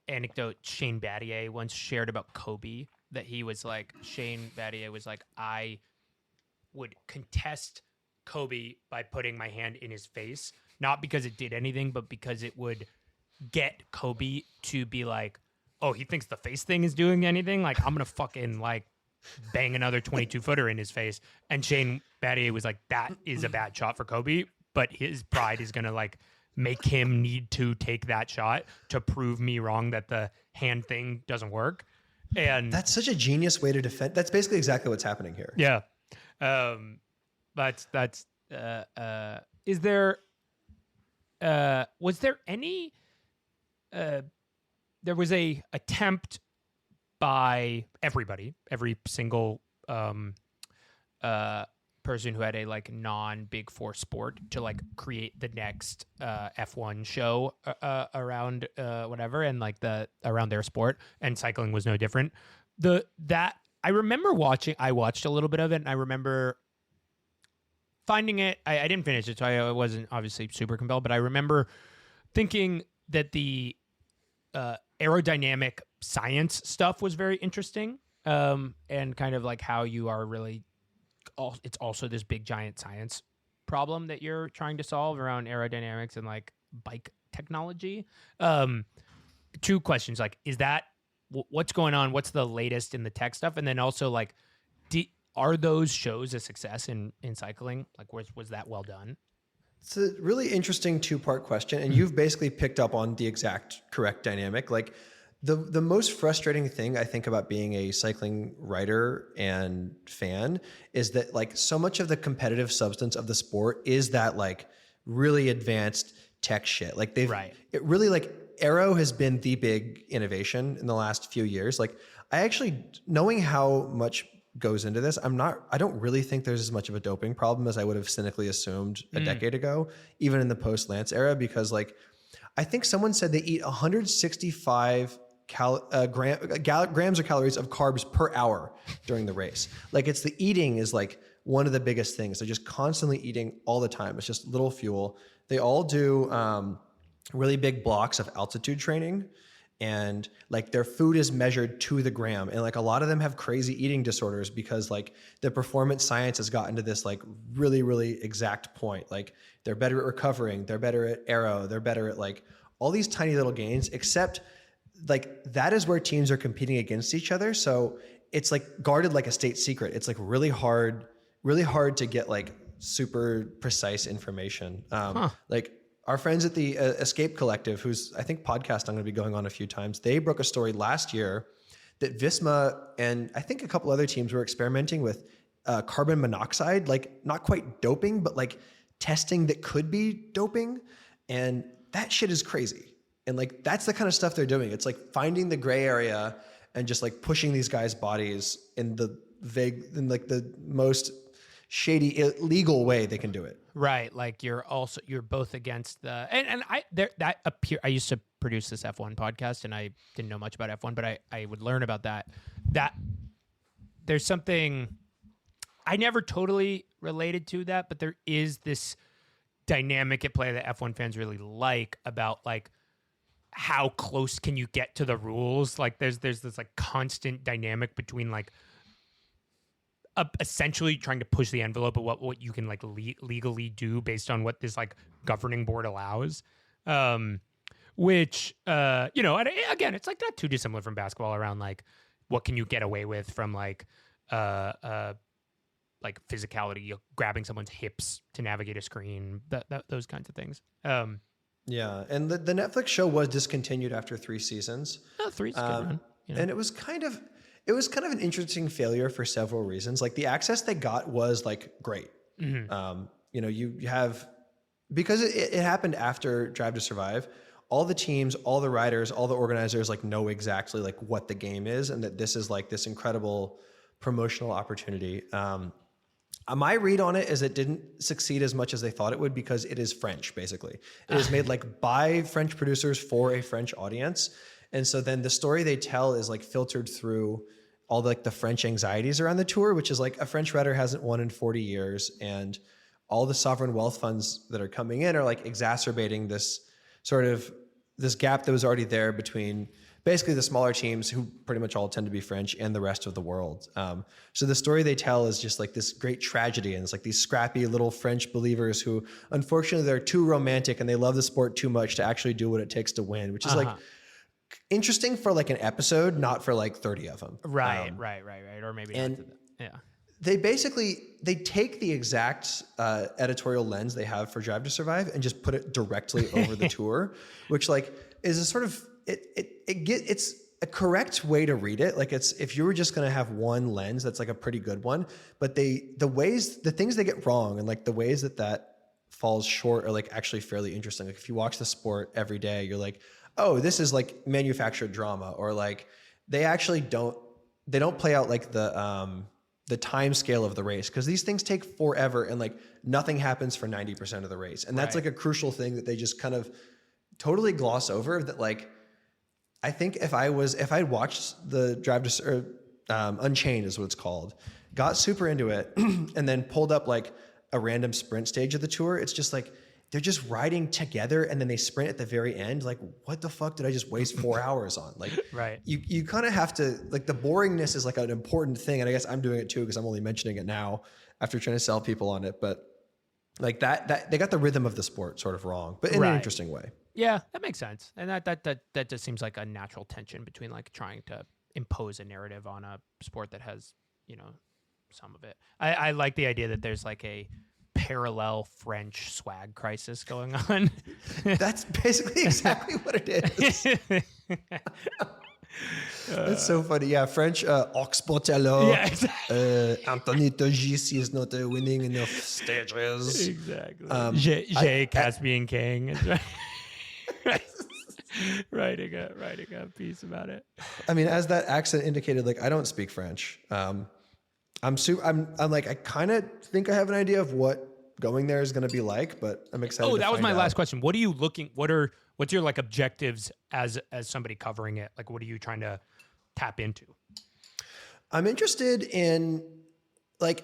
anecdote Shane Battier once shared about Kobe, that he was like, Shane Battier was like, I would contest Kobe by putting my hand in his face, not because it did anything, but because it would get Kobe to be like, oh, he thinks the face thing is doing anything? Like, I'm going to fucking like bang another 22-footer in his face. And Shane Battier was like, that is a bad shot for Kobe, but his pride is going to like make him need to take that shot to prove me wrong that the hand thing doesn't work. And that's such a genius way to defend. That's basically exactly what's happening here. Yeah. Is there, was there any, there was a attempt by everybody, every single, person who had a like non-Big Four sport to like create the next F1 show around whatever, and like around their sport, and cycling was no different. I remember watching. I watched a little bit of it, and I remember finding it. I didn't finish it, so I wasn't obviously super compelled. But I remember thinking that the aerodynamic science stuff was very interesting, and kind of like how you are really. It's also this big giant science problem that you're trying to solve around aerodynamics and like bike technology. 2 questions, like, is that what's going on? What's the latest in the tech stuff? And then also like, are those shows a success in cycling? Like, was that well done? It's a really interesting 2-part question. And you've basically picked up on the exact correct dynamic. Like, The most frustrating thing I think about being a cycling writer and fan is that like so much of the competitive substance of the sport is that like really advanced tech shit. Like it really like Aero has been the big innovation in the last few years. Like I actually, knowing how much goes into this, I don't really think there's as much of a doping problem as I would have cynically assumed a decade ago, even in the post Lance era, because like, I think someone said they eat 165 grams or calories of carbs per hour during the race. Like it's the eating is like one of the biggest things. They're just constantly eating all the time. It's just little fuel. They all do really big blocks of altitude training, and like their food is measured to the gram. And like a lot of them have crazy eating disorders because like the performance science has gotten to this like really, really exact point. Like they're better at recovering, they're better at aero, they're better at like all these tiny little gains, except like that is where teams are competing against each other. So it's like guarded like a state secret. It's like really hard to get like super precise information. Like our friends at the Escape Collective, who's I think podcast I'm going to be going on a few times, they broke a story last year that Visma and I think a couple other teams were experimenting with carbon monoxide, like not quite doping, but like testing that could be doping. And that shit is crazy. And like, that's the kind of stuff they're doing. It's like finding the gray area and just like pushing these guys' bodies in like the most shady, illegal way they can do it. Right. Like you're both against the, I used to produce this F1 podcast and I didn't know much about F1, but I would learn about that there's something I never totally related to that, but there is this dynamic at play that F1 fans really like about like, how close can you get to the rules? Like there's this like constant dynamic between like essentially trying to push the envelope of what you can like legally do based on what this like governing board allows. Which, and again, it's like not too dissimilar from basketball around like, what can you get away with from like physicality, grabbing someone's hips to navigate a screen, those kinds of things. Yeah, and the Netflix show was discontinued after 3 seasons. Oh, 3's a good run. You know. And it was kind of an interesting failure for several reasons. Like the access they got was like great. Mm-hmm. You have, because it happened after Drive to Survive, all the teams, all the riders, all the organizers like know exactly like what the game is, and that this is like this incredible promotional opportunity. My read on it is it didn't succeed as much as they thought it would because it is French, basically. It is made like by French producers for a French audience. And so then the story they tell is like filtered through all the French anxieties around the tour, which is like a French rider hasn't won in 40 years. And all the sovereign wealth funds that are coming in are like exacerbating this gap that was already there between basically the smaller teams, who pretty much all tend to be French, and the rest of the world. So the story they tell is just like this great tragedy. And it's like these scrappy little French believers who, unfortunately, they're too romantic and they love the sport too much to actually do what it takes to win, which is like interesting for like an episode, not for like 30 of them. Right. Or maybe not. Yeah. They take the exact editorial lens they have for Drive to Survive and just put it directly over the tour, which like is a sort of, it's a correct way to read it. Like it's, if you were just going to have one lens, that's like a pretty good one, but the things they get wrong and like the ways that falls short are like actually fairly interesting. Like if you watch the sport every day, you're like, oh, this is like manufactured drama, or like they actually don't play out like the time scale of the race, because these things take forever and like nothing happens for 90% of the race. And that's like a crucial thing that they just kind of totally gloss over. That like, I think if I'd watched the Drive to Unchained is what it's called, got super into it and then pulled up like a random sprint stage of the tour, it's just like, they're just riding together and then they sprint at the very end. Like, what the fuck did I just waste 4 hours on? Like, you kind of have to, like, the boringness is like an important thing. And I guess I'm doing it too, because I'm only mentioning it now after trying to sell people on it. But like that they got the rhythm of the sport sort of wrong, but in an interesting way. Yeah, that makes sense. And that just seems like a natural tension between like trying to impose a narrative on a sport that has, some of it. I like the idea that there's like a parallel French swag crisis going on. That's basically exactly what it is. It's so funny. Yeah, French, Oxbotello. Yeah, exactly. Anthony Togis is not winning enough stages. Exactly. Caspian King is right. writing a piece about it. I mean, as that accent indicated, like I don't speak French. I'm like I kind of think I have an idea of what going there is going to be like, but I'm excited. Oh, that was my out. last question. What are you looking? What's your like objectives as somebody covering it? Like, what are you trying to tap into? I'm interested in like.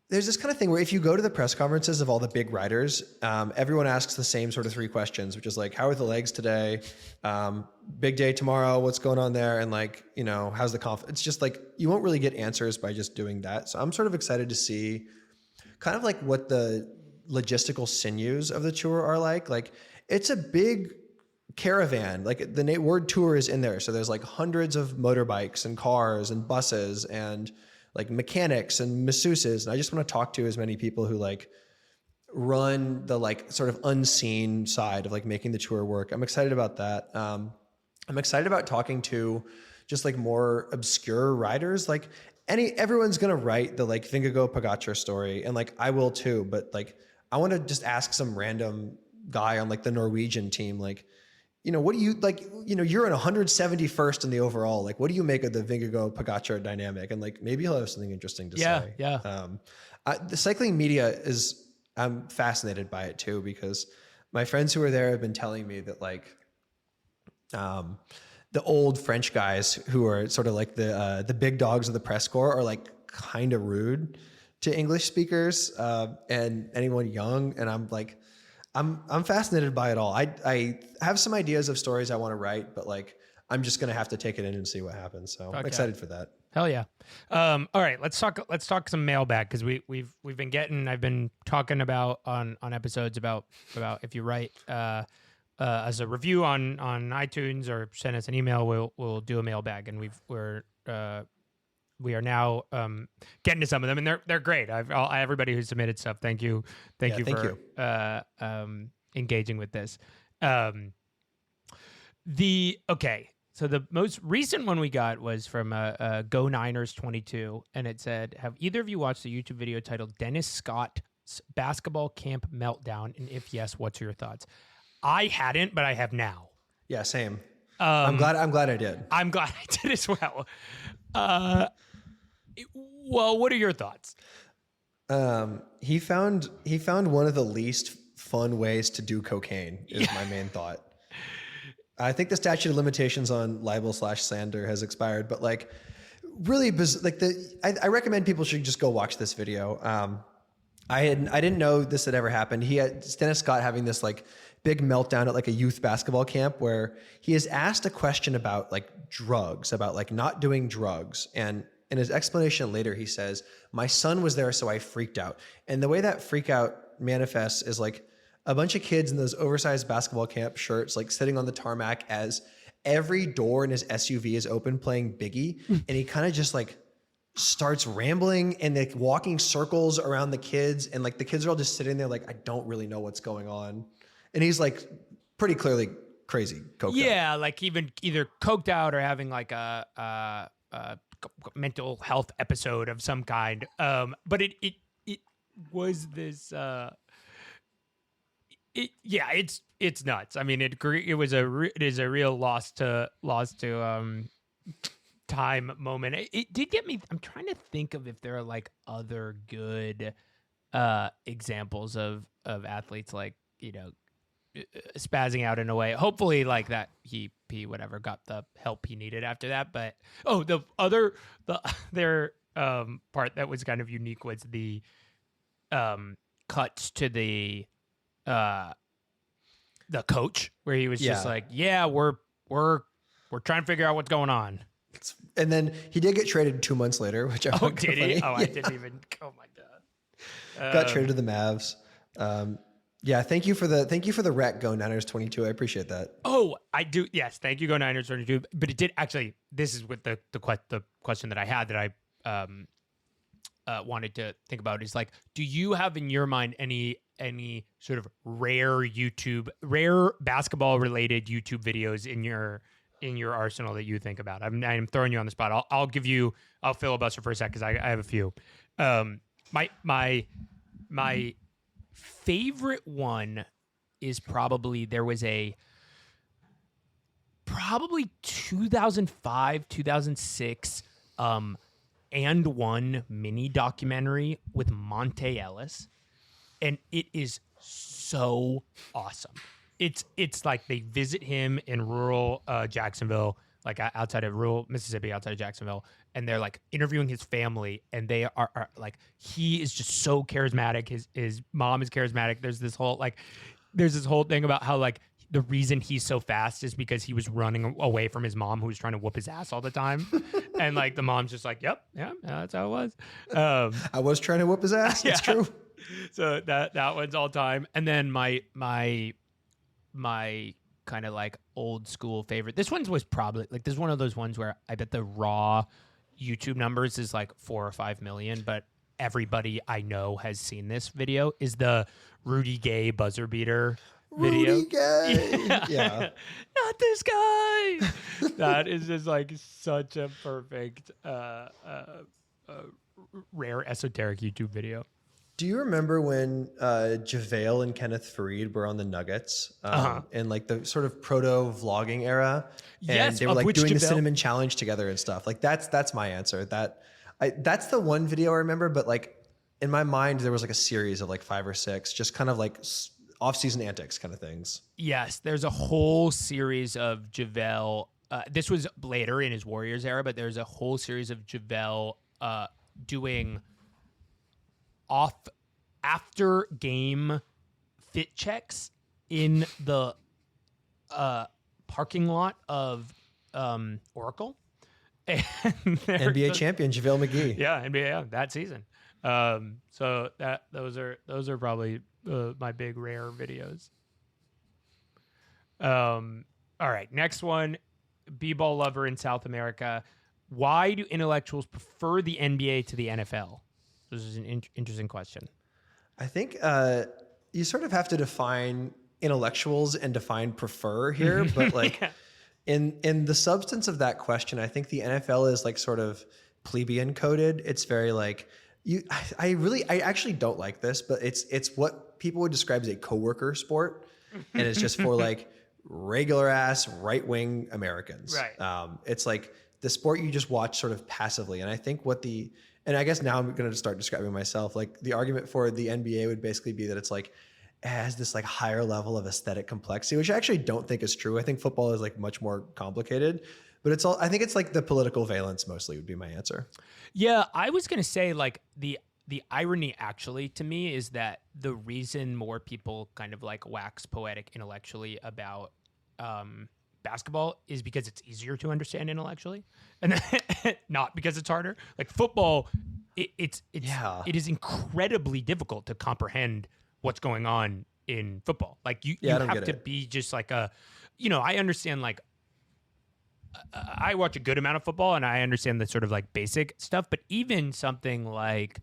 There's this kind of thing where if you go to the press conferences of all the big writers, everyone asks the same sort of three questions, which is like, how are the legs today? Big day tomorrow. What's going on there? And like, you know, how's the It's just like, you won't really get answers by just doing that. So I'm sort of excited to see kind of like what the logistical sinews of the tour are like. Like it's a big caravan. Like the word tour is in there. So there's like hundreds of motorbikes and cars and buses and like mechanics and masseuses. And I just want to talk to as many people who like run the like sort of unseen side of like making the tour work. I'm excited about that. I'm excited about talking to just like more obscure writers. Like everyone's going to write the like Vingegaard Pogačar story. And like, I will too, but like, I want to just ask some random guy on like the Norwegian team, like, you know, what do you like, you know, you're in 171st in the overall, like, what do you make of the Vingegaard Pogačar dynamic? And like, maybe he'll have something interesting to say. Yeah. The cycling media I'm fascinated by it too, because my friends who are there have been telling me that like, the old French guys who are sort of like the big dogs of the press corps are like kind of rude to English speakers, and anyone young. And I'm like, I'm fascinated by it all. I have some ideas of stories I want to write, but like I'm just gonna have to take it in and see what happens. So I'm excited for that. Hell yeah! All right, let's talk some mailbag because we've been I've been talking about on episodes about if you write as a review on iTunes or send us an email, we'll do a mailbag, and we are now getting to some of them, and they're great. Everybody who submitted stuff, thank you for engaging with this. So the most recent one we got was from Go Niners 22, and it said, "Have either of you watched the YouTube video titled Dennis Scott's Basketball Camp Meltdown? And if yes, what's your thoughts?" I hadn't, but I have now. Yeah, same. I'm glad I did. I'm glad I did as well. Well, what are your thoughts? He found one of the least fun ways to do cocaine is my main thought. I think the statute of limitations on libel/slander has expired, but like really, I recommend people should just go watch this video. I didn't know this had ever happened. Dennis Scott having this like big meltdown at like a youth basketball camp where he is asked a question about like drugs, about like not doing drugs. And in his explanation later, he says, "My son was there, so I freaked out." And the way that freak out manifests is like a bunch of kids in those oversized basketball camp shirts, like sitting on the tarmac as every door in his SUV is open playing Biggie. And he kind of just like starts rambling and like walking circles around the kids. And like the kids are all just sitting there like, I don't really know what's going on. And he's like pretty clearly crazy. Coked out. Like either coked out or having like a mental health episode of some kind. But it was this, it's nuts. I mean, it is a real loss to time moment. It did get me. I'm trying to think of if there are like other good examples of athletes like, you know, spazzing out in a way. Hopefully like that he whatever got the help he needed after that. But their part that was kind of unique was the cuts to the coach where he was just like, yeah, we're trying to figure out what's going on. And then he did get traded 2 months later, which I found did funny. he? Oh, I didn't even. Oh my god. Got traded to the Mavs. Thank you for the rec, Go Niners 22. I appreciate that. Oh, I do. Yes, thank you, Go Niners 22. But it did actually. This is what the question that I had that I wanted to think about is like, do you have in your mind any sort of rare basketball related YouTube videos in your in your arsenal that you think about? I'm throwing you on the spot. I'll filibuster for a sec because I have a few. My favorite one is probably 2005, 2006 and one mini documentary with Monte Ellis, and it is so awesome. It's like they visit him in rural Jacksonville, like outside of rural Mississippi, outside of Jacksonville, and they're like interviewing his family, and they are like, he is just so charismatic. His mom is charismatic. There's this whole thing about how like the reason he's so fast is because he was running away from his mom, who was trying to whoop his ass all the time, and like the mom's just like, yep, yeah, that's how it was. I was trying to whoop his ass. It's true. So that one's all time, and then my kind of like old school favorite. This one was probably like, this is one of those ones where I bet the raw YouTube numbers is like 4 or 5 million, but everybody I know has seen this video. Is the Rudy Gay buzzer beater video. Rudy Gay. Yeah. Not this guy. That is just like such a perfect, rare esoteric YouTube video. Do you remember when JaVale and Kenneth Faried were on the Nuggets in like the sort of proto vlogging era? And Yes, they were like doing the JaVale? cinnamon challenge together and stuff. Like that's my answer. That's the one video I remember, but like in my mind there was like a series of like 5 or 6 just kind of like off-season antics kind of things. Yes, there's a whole series of JaVale. This was later in his Warriors era, but there's a whole series of JaVale doing after game fit checks in the parking lot of Oracle. And NBA champion JaVale McGee. Yeah, NBA that season. So those are probably my big rare videos. All right, next one, B-ball lover in South America. Why do intellectuals prefer the NBA to the NFL? This is an interesting question. I think you sort of have to define intellectuals and define prefer here, but like in the substance of that question, I think the NFL is like sort of plebeian coded. It's very like I actually don't like this, but it's what people would describe as a coworker sport, and it's just for like regular ass right wing Americans. Right. It's like the sport you just watch sort of passively, and I think and I guess now I'm going to start describing myself. Like the argument for the NBA would basically be that it's like, it has this like higher level of aesthetic complexity, which I actually don't think is true. I think football is like much more complicated, but I think it's like the political valence mostly would be my answer. Yeah, I was going to say like the irony actually to me is that the reason more people kind of like wax poetic intellectually about basketball is because it's easier to understand intellectually, and not because it's harder. Like football, it is incredibly difficult to comprehend what's going on in football. Like you have to be just like I understand like I watch a good amount of football and I understand the sort of like basic stuff, but even something like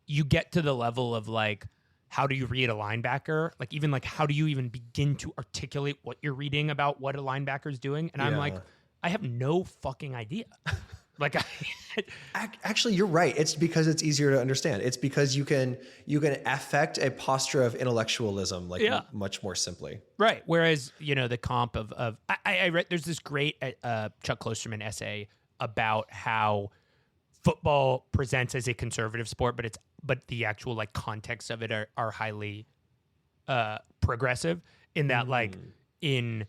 you get to the level of like, how do you read a linebacker? Like even like, how do you even begin to articulate what you're reading about what a linebacker is doing? And I'm like, I have no fucking idea. Like actually, you're right. It's because it's easier to understand. It's because you can affect a posture of intellectualism like much more simply. Right. Whereas, the comp of I read, there's this great Chuck Klosterman essay about how football presents as a conservative sport, but the actual like context of it are highly progressive in that like in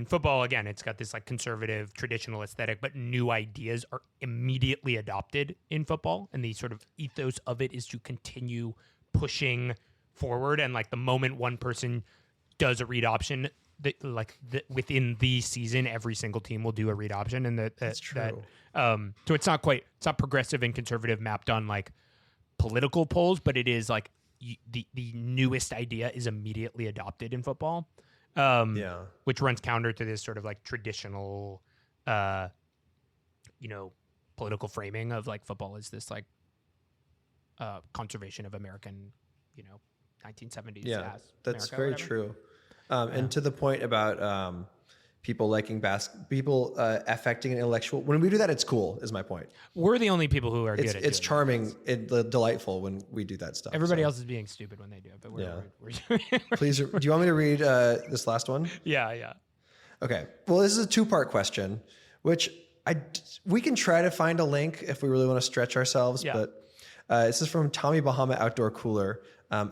football, again, it's got this like conservative traditional aesthetic, but new ideas are immediately adopted in football. And the sort of ethos of it is to continue pushing forward. And like the moment one person does a read option, within the season, every single team will do a read option. And that's true. So it's not progressive and conservative mapped on like political polls, but it is like the newest idea is immediately adopted in football. Which runs counter to this sort of like traditional, political framing of like football is this like conservation of American, 1970s. Yeah, that's very true. And to the point about people liking people affecting an intellectual. When we do that, it's cool. Is my point. We're the only people who are good at It's doing charming and delightful when we do that stuff. Everybody else is being stupid when they do it, but we're Please, do you want me to read this last one? Yeah. Okay. Well, this is a 2-part question, which we can try to find a link if we really want to stretch ourselves. Yeah. But this is from Tommy Bahama Outdoor Cooler.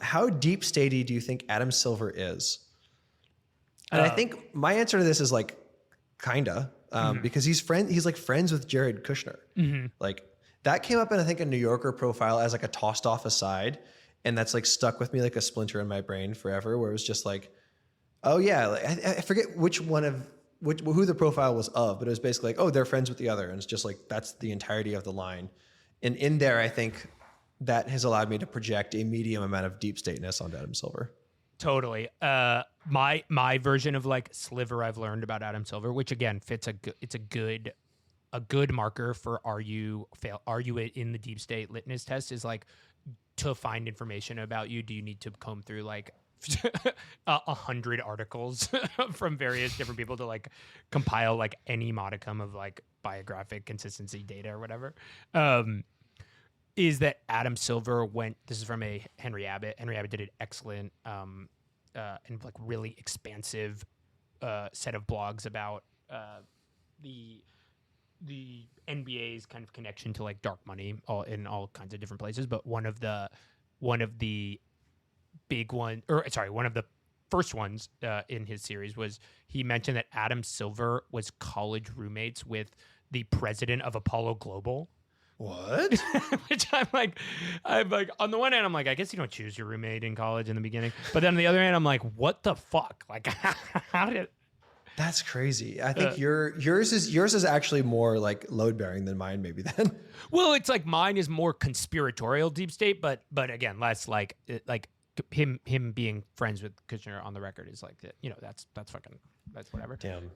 How deep statey do you think Adam Silver is? And I think my answer to this is like, kinda, because he's like friends with Jared Kushner. Like that came up in, I think, a New Yorker profile as like a tossed off aside. And that's like stuck with me like a splinter in my brain forever, where it was just like, oh yeah, like, I forget who the profile was of, but it was basically like, oh, they're friends with the other. And it's just like, that's the entirety of the line. And in there, I think that has allowed me to project a medium amount of deep stateness onto Adam Silver. Totally. My version of like sliver I've learned about Adam Silver, which again fits it's a good marker for are you in the deep state litmus test, is like, to find information about you, do you need to comb through like 100 articles from various different people to like compile like any modicum of like biographic consistency data or whatever? Is that Adam Silver this is from a Henry Abbott. Henry Abbott did an excellent and like really expansive set of blogs about the NBA's kind of connection to like dark money in all kinds of different places. But one of the big one, or sorry, one of the first ones in his series was, he mentioned that Adam Silver was college roommates with the president of Apollo Global. What? Which I'm like, on the one hand, I'm like, I guess you don't choose your roommate in college in the beginning. But then on the other hand, I'm like, what the fuck? Like, how did? That's crazy. I think yours is actually more like load bearing than mine, maybe then. Well, it's like mine is more conspiratorial deep state, but again, less like him being friends with Kushner on the record is like, you know, that's whatever. Damn.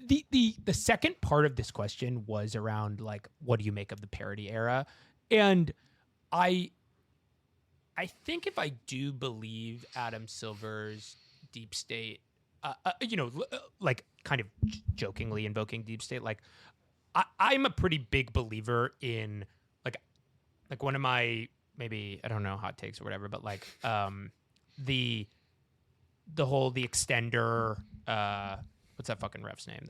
The second part of this question was around like, what do you make of the parody era? And I think if I do believe Adam Silver's deep state, like kind of jokingly invoking deep state, like I'm a pretty big believer in like one of my, maybe, I don't know, hot takes or whatever, but like the extender, what's that fucking ref's name?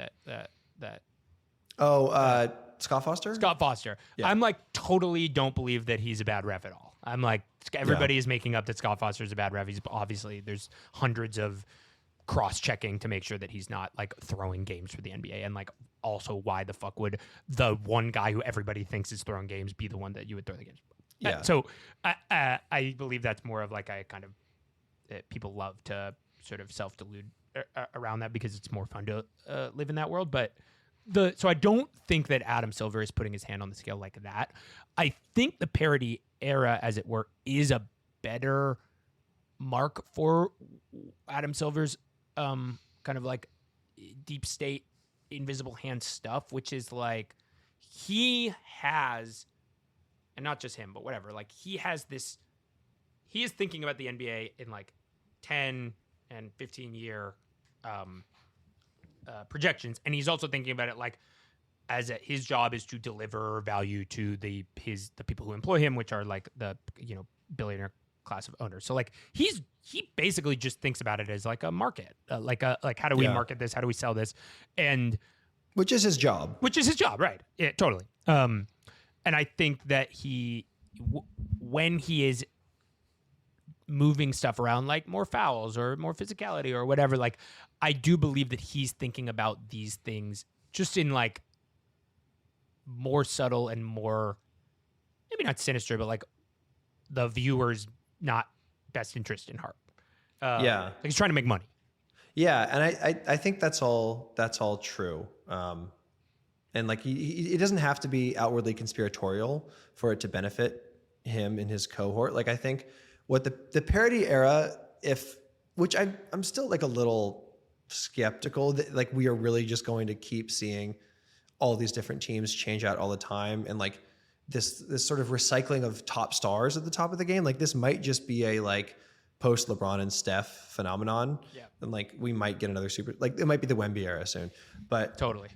Scott Foster? Scott Foster. Yeah. I'm like, totally don't believe that he's a bad ref at all. I'm like, everybody is making up that Scott Foster is a bad ref. He's obviously, there's hundreds of cross-checking to make sure that he's not like throwing games for the NBA. And like, also, why the fuck would the one guy who everybody thinks is throwing games be the one that you would throw the games? Yeah. So I believe that's more of like, I kind of, people love to sort of self-delude around that because it's more fun to live in that world. But so I don't think that Adam Silver is putting his hand on the scale like that. I think the parody era, as it were, is a better mark for Adam Silver's kind of like deep state invisible hand stuff, which is like, he has, and not just him, but whatever, like he is thinking about the NBA in like 10 and 15 year projections, and he's also thinking about it like as his job is to deliver value to the people who employ him, which are like the billionaire class of owners. So like he basically just thinks about it as like a market, like how do we market this, how do we sell this, and which is his job, right? Yeah, totally. And I think that when he is moving stuff around, like more fouls or more physicality or whatever, like I do believe that he's thinking about these things just in like more subtle and more, maybe not sinister, but like the viewer's not best interest in heart. Like he's trying to make money. Yeah, and I think that's all true. And like he doesn't have to be outwardly conspiratorial for it to benefit him and his cohort. Like I think what the parody era, which I'm still like a little skeptical that like we are really just going to keep seeing all these different teams change out all the time, and like this sort of recycling of top stars at the top of the game. Like this might just be a like post LeBron and Steph phenomenon. Yeah. And like we might get another super, like it might be the Wemby era soon. But Totally.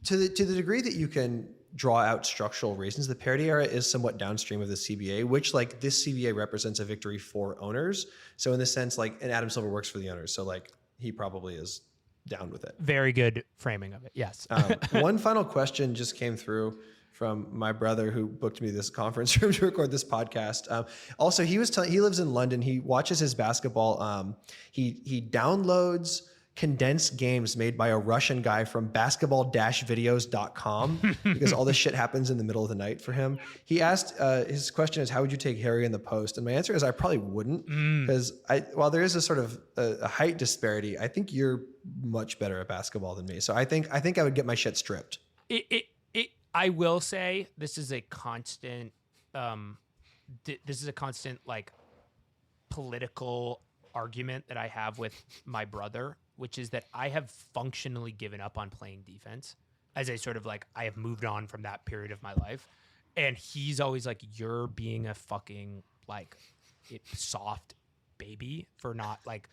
to the degree that you can draw out structural reasons, the parity era is somewhat downstream of the CBA, which like this CBA represents a victory for owners. So in this sense, like, and Adam Silver works for the owners. So like he probably is down with it. Very good framing of it. Yes. One final question just came through from my brother who booked me this conference room to record this podcast. Also, he was telling, he lives in London. He watches his basketball. He downloads condensed games made by a Russian guy from basketball-videos.com because all this shit happens in the middle of the night for him. He asked, his question is, how would you take Harry in the post? And my answer is I probably wouldn't, because while there is a sort of a height disparity, I think you're much better at basketball than me. So I think I would get my shit stripped. I will say this is a constant, like political argument that I have with my brother, which is that I have functionally given up on playing defense as a sort of like, I have moved on from that period of my life. And he's always like, you're being a fucking like soft baby for not like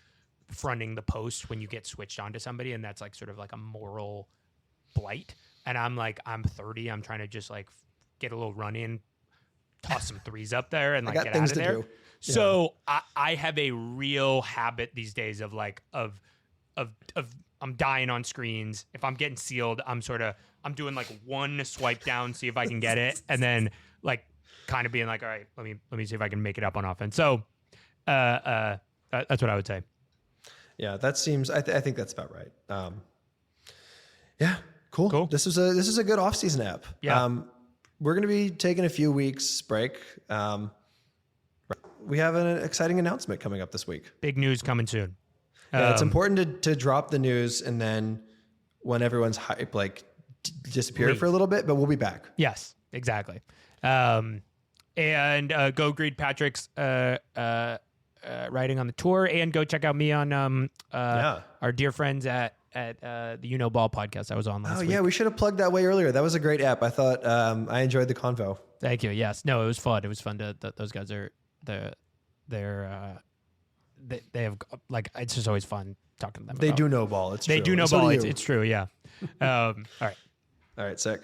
fronting the post when you get switched onto somebody. And that's like sort of like a moral blight. And I'm like, I'm 30. I'm trying to just like get a little run in, toss some threes up there and like get out of there. So I have a real habit these days of like, of I'm dying on screens. If I'm getting sealed, I'm doing like one swipe down, see if I can get it. And then like kind of being like, all right, let me see if I can make it up on offense. So that's what I would say. Yeah, that seems, I think that's about right. Yeah, cool. This is a good off-season app. Yeah. We're going to be taking a few weeks break. We have an exciting announcement coming up this week. Big news coming soon. Yeah, it's important to drop the news and then when everyone's hype, like disappear for a little bit, but we'll be back. Yes, exactly. And go read Patrick's writing on the tour, and go check out me on our dear friends at the You Know Ball podcast I was on last week. Yeah, we should have plugged that way earlier. That was a great app. I thought I enjoyed the convo. Thank you. Yes. No, it was fun. It was fun to those guys are they have like, it's just always fun talking to them. They do know ball. It's true. They do know ball. It's true. Yeah. All right. All right. Sick.